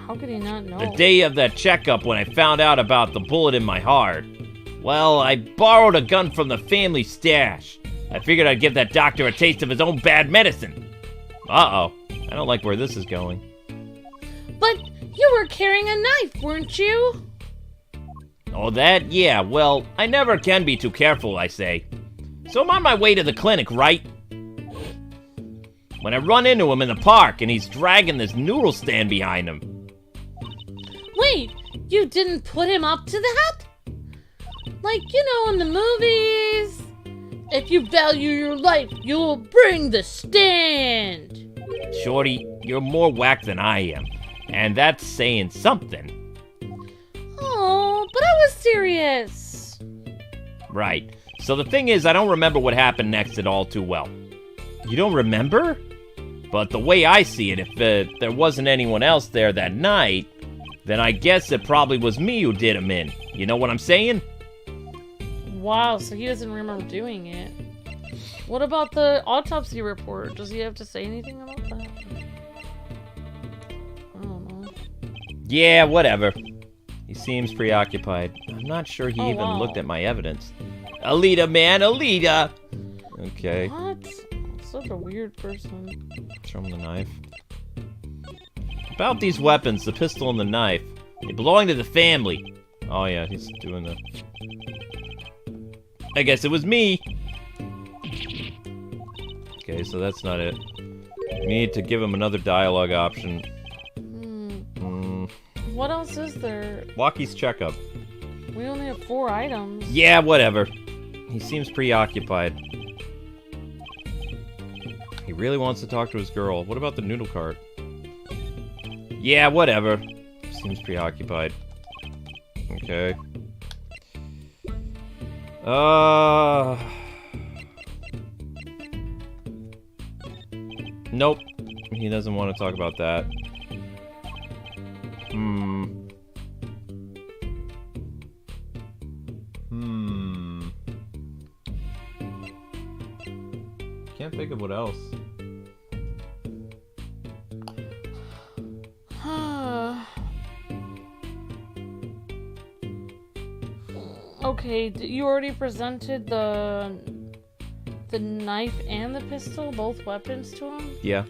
How could he not know? The day of that checkup when I found out about the bullet in my heart. Well, I borrowed a gun from the family stash. I figured I'd give that doctor a taste of his own bad medicine. Uh-oh. I don't like where this is going. But you were carrying a knife, weren't you? Oh, that? Yeah, well, I never can be too careful, I say. So I'm on my way to the clinic, right? When I run into him in the park and he's dragging this noodle stand behind him. Wait, you didn't put him up to that? Like, you know, in the movies. If you value your life, you'll bring the stand. Shorty, you're more whack than I am. And that's saying something. Oh, but I was serious. Right. So the thing is, I don't remember what happened next at all too well. You don't remember? But the way I see it, if there wasn't anyone else there that night, then I guess it probably was me who did him in. You know what I'm saying? Wow, so he doesn't remember doing it. What about the autopsy report? Does he have to say anything about that? I don't know. Yeah, whatever. He seems preoccupied. I'm not sure he even looked at my evidence. Alita, man, Alita! Okay. What? Such a weird person. Show him the knife. About these weapons, the pistol and the knife, they belong to the family. Oh yeah, he's doing the... I guess it was me. Okay, so that's not it. We need to give him another dialogue option. What else is there? Wocky's checkup. We only have 4 items. Yeah, whatever. He seems preoccupied. He really wants to talk to his girl. What about the noodle cart? Yeah, whatever. Seems preoccupied. Okay. Nope. He doesn't want to talk about that. Can't think of what else. Okay, you already presented the the knife and the pistol, both weapons to him? Yeah.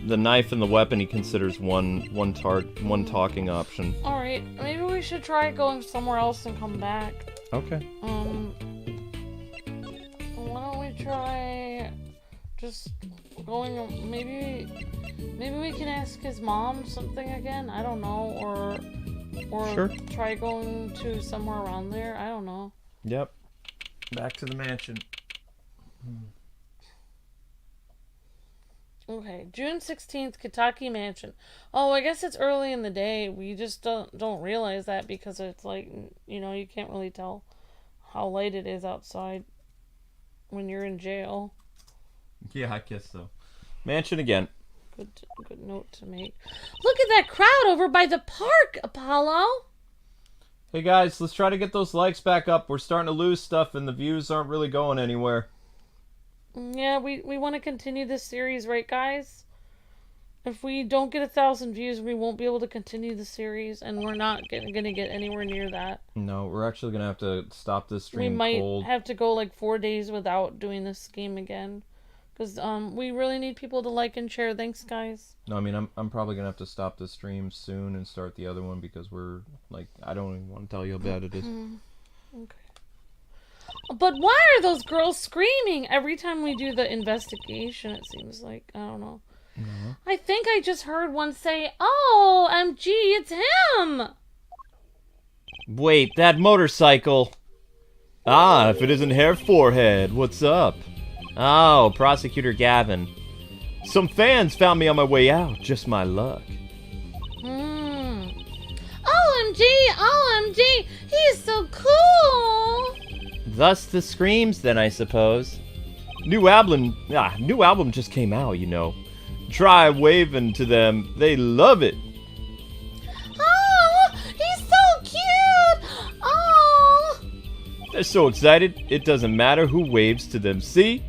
The knife and the weapon he considers one talking option. Alright, maybe we should try going somewhere else and come back. Okay. Why don't we try just going, maybe we can ask his mom something again? I don't know, or sure. Try going to somewhere around there? I don't know. Yep. Back to the mansion. Okay, June 16th, Kentucky Mansion. Oh, I guess it's early in the day. We just don't realize that because it's like, you know, you can't really tell how late it is outside when you're in jail. Yeah, I guess so. Mansion again. Good note to make. Look at that crowd over by the park, Apollo. Hey guys, let's try to get those likes back up. We're starting to lose stuff and the views aren't really going anywhere. Yeah, we want to continue this series, right, guys? If we don't get 1,000 views, we won't be able to continue the series, and we're not gonna get anywhere near that. No, we're actually gonna have to stop this stream. We might cold. have to go like 4 days without doing this game again, because we really need people to like and share. Thanks, guys. No, I mean I'm probably gonna have to stop this stream soon and start the other one because we're like I don't even want to tell you how bad it is. Okay. But why are those girls screaming every time we do the investigation? It seems like, I don't know. No. I think I just heard one say, "Oh, MG, it's him." Wait, that motorcycle. Ah, if it isn't Hair Forehead, what's up? Oh, Prosecutor Gavin. Some fans found me on my way out. Just my luck. OMG, OMG, he's so cool. Thus the screams, then, I suppose. New album just came out, you know. Try waving to them. They love it. Oh, he's so cute. Oh. They're so excited, it doesn't matter who waves to them. See?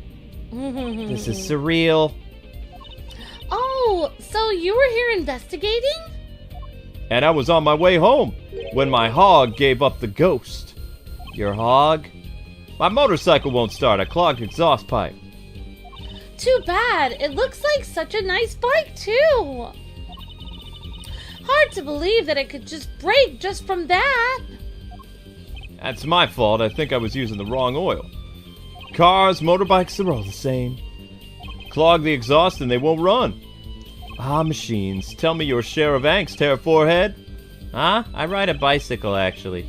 This is surreal. Oh, so you were here investigating? And I was on my way home when my hog gave up the ghost. Your hog? My motorcycle won't start. I clogged exhaust pipe. Too bad. It looks like such a nice bike, too. Hard to believe that it could just break just from that. That's my fault. I think I was using the wrong oil. Cars, motorbikes, they're all the same. Clog the exhaust and they won't run. Ah, machines. Tell me your share of angst, Hair Forehead. Huh? I ride a bicycle, actually.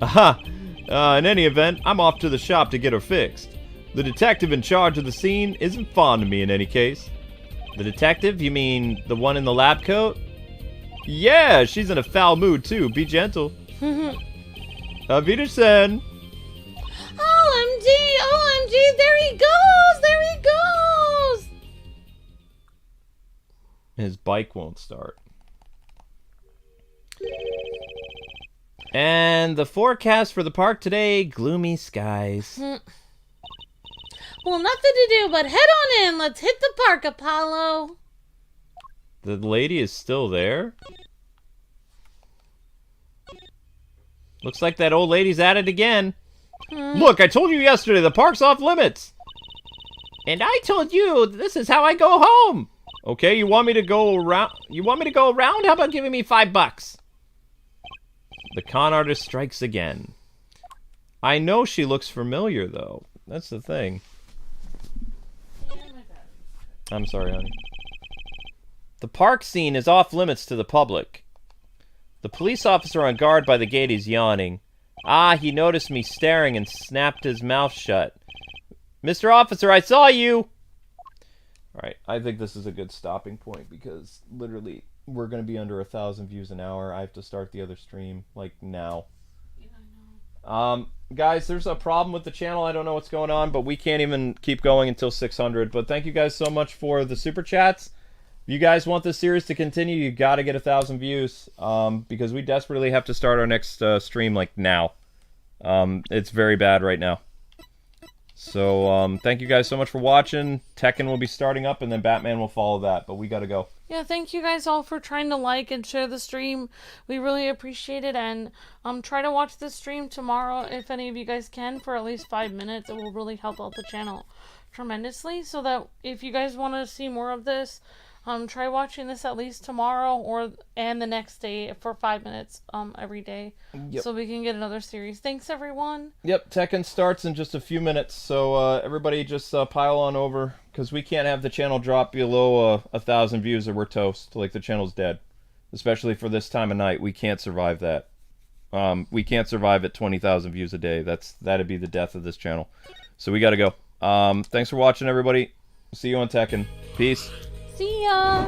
Aha! In any event, I'm off to the shop to get her fixed. The detective in charge of the scene isn't fond of me in any case. The detective? You mean the one in the lab coat? Yeah, she's in a foul mood too. Be gentle. Auf Wiedersehen. OMG, OMG, there he goes, there he goes. His bike won't start. And the forecast for the park today, gloomy skies. Well, nothing to do but head on in. Let's hit the park, Apollo. The lady is still there? Looks like that old lady's at it again. Look, I told you yesterday the park's off limits. And I told you this is how I go home. Okay, you want me to go around? How about giving me $5? The con artist strikes again. I know she looks familiar, though. That's the thing. I'm sorry, honey. The park scene is off limits to the public. The police officer on guard by the gate is yawning. Ah, he noticed me staring and snapped his mouth shut. Mr. Officer, I saw you! Alright, I think this is a good stopping point because literally we're going to be under 1,000 views an hour. I have to start the other stream, like, now. Yeah, I know. Guys, there's a problem with the channel. I don't know what's going on, but we can't even keep going until 600. But thank you guys so much for the super chats. If you guys want this series to continue, you got to get 1,000 views because we desperately have to start our next stream, like, now. It's very bad right now. So, thank you guys so much for watching. Tekken will be starting up, and then Batman will follow that, but we gotta go. Yeah, thank you guys all for trying to like and share the stream. We really appreciate it, and try to watch the stream tomorrow if any of you guys can for at least 5 minutes. It will really help out the channel tremendously, so that if you guys want to see more of this, try watching this at least tomorrow and the next day for 5 minutes every day. Yep. So we can get another series. Thanks, everyone. Yep, Tekken starts in just a few minutes, so everybody just pile on over, because we can't have the channel drop below 1,000 views or we're toast. Like, the channel's dead. Especially for this time of night, we can't survive that. We can't survive at 20,000 views a day. That'd be the death of this channel. So we gotta go. Thanks for watching, everybody. See you on Tekken. Peace. See ya!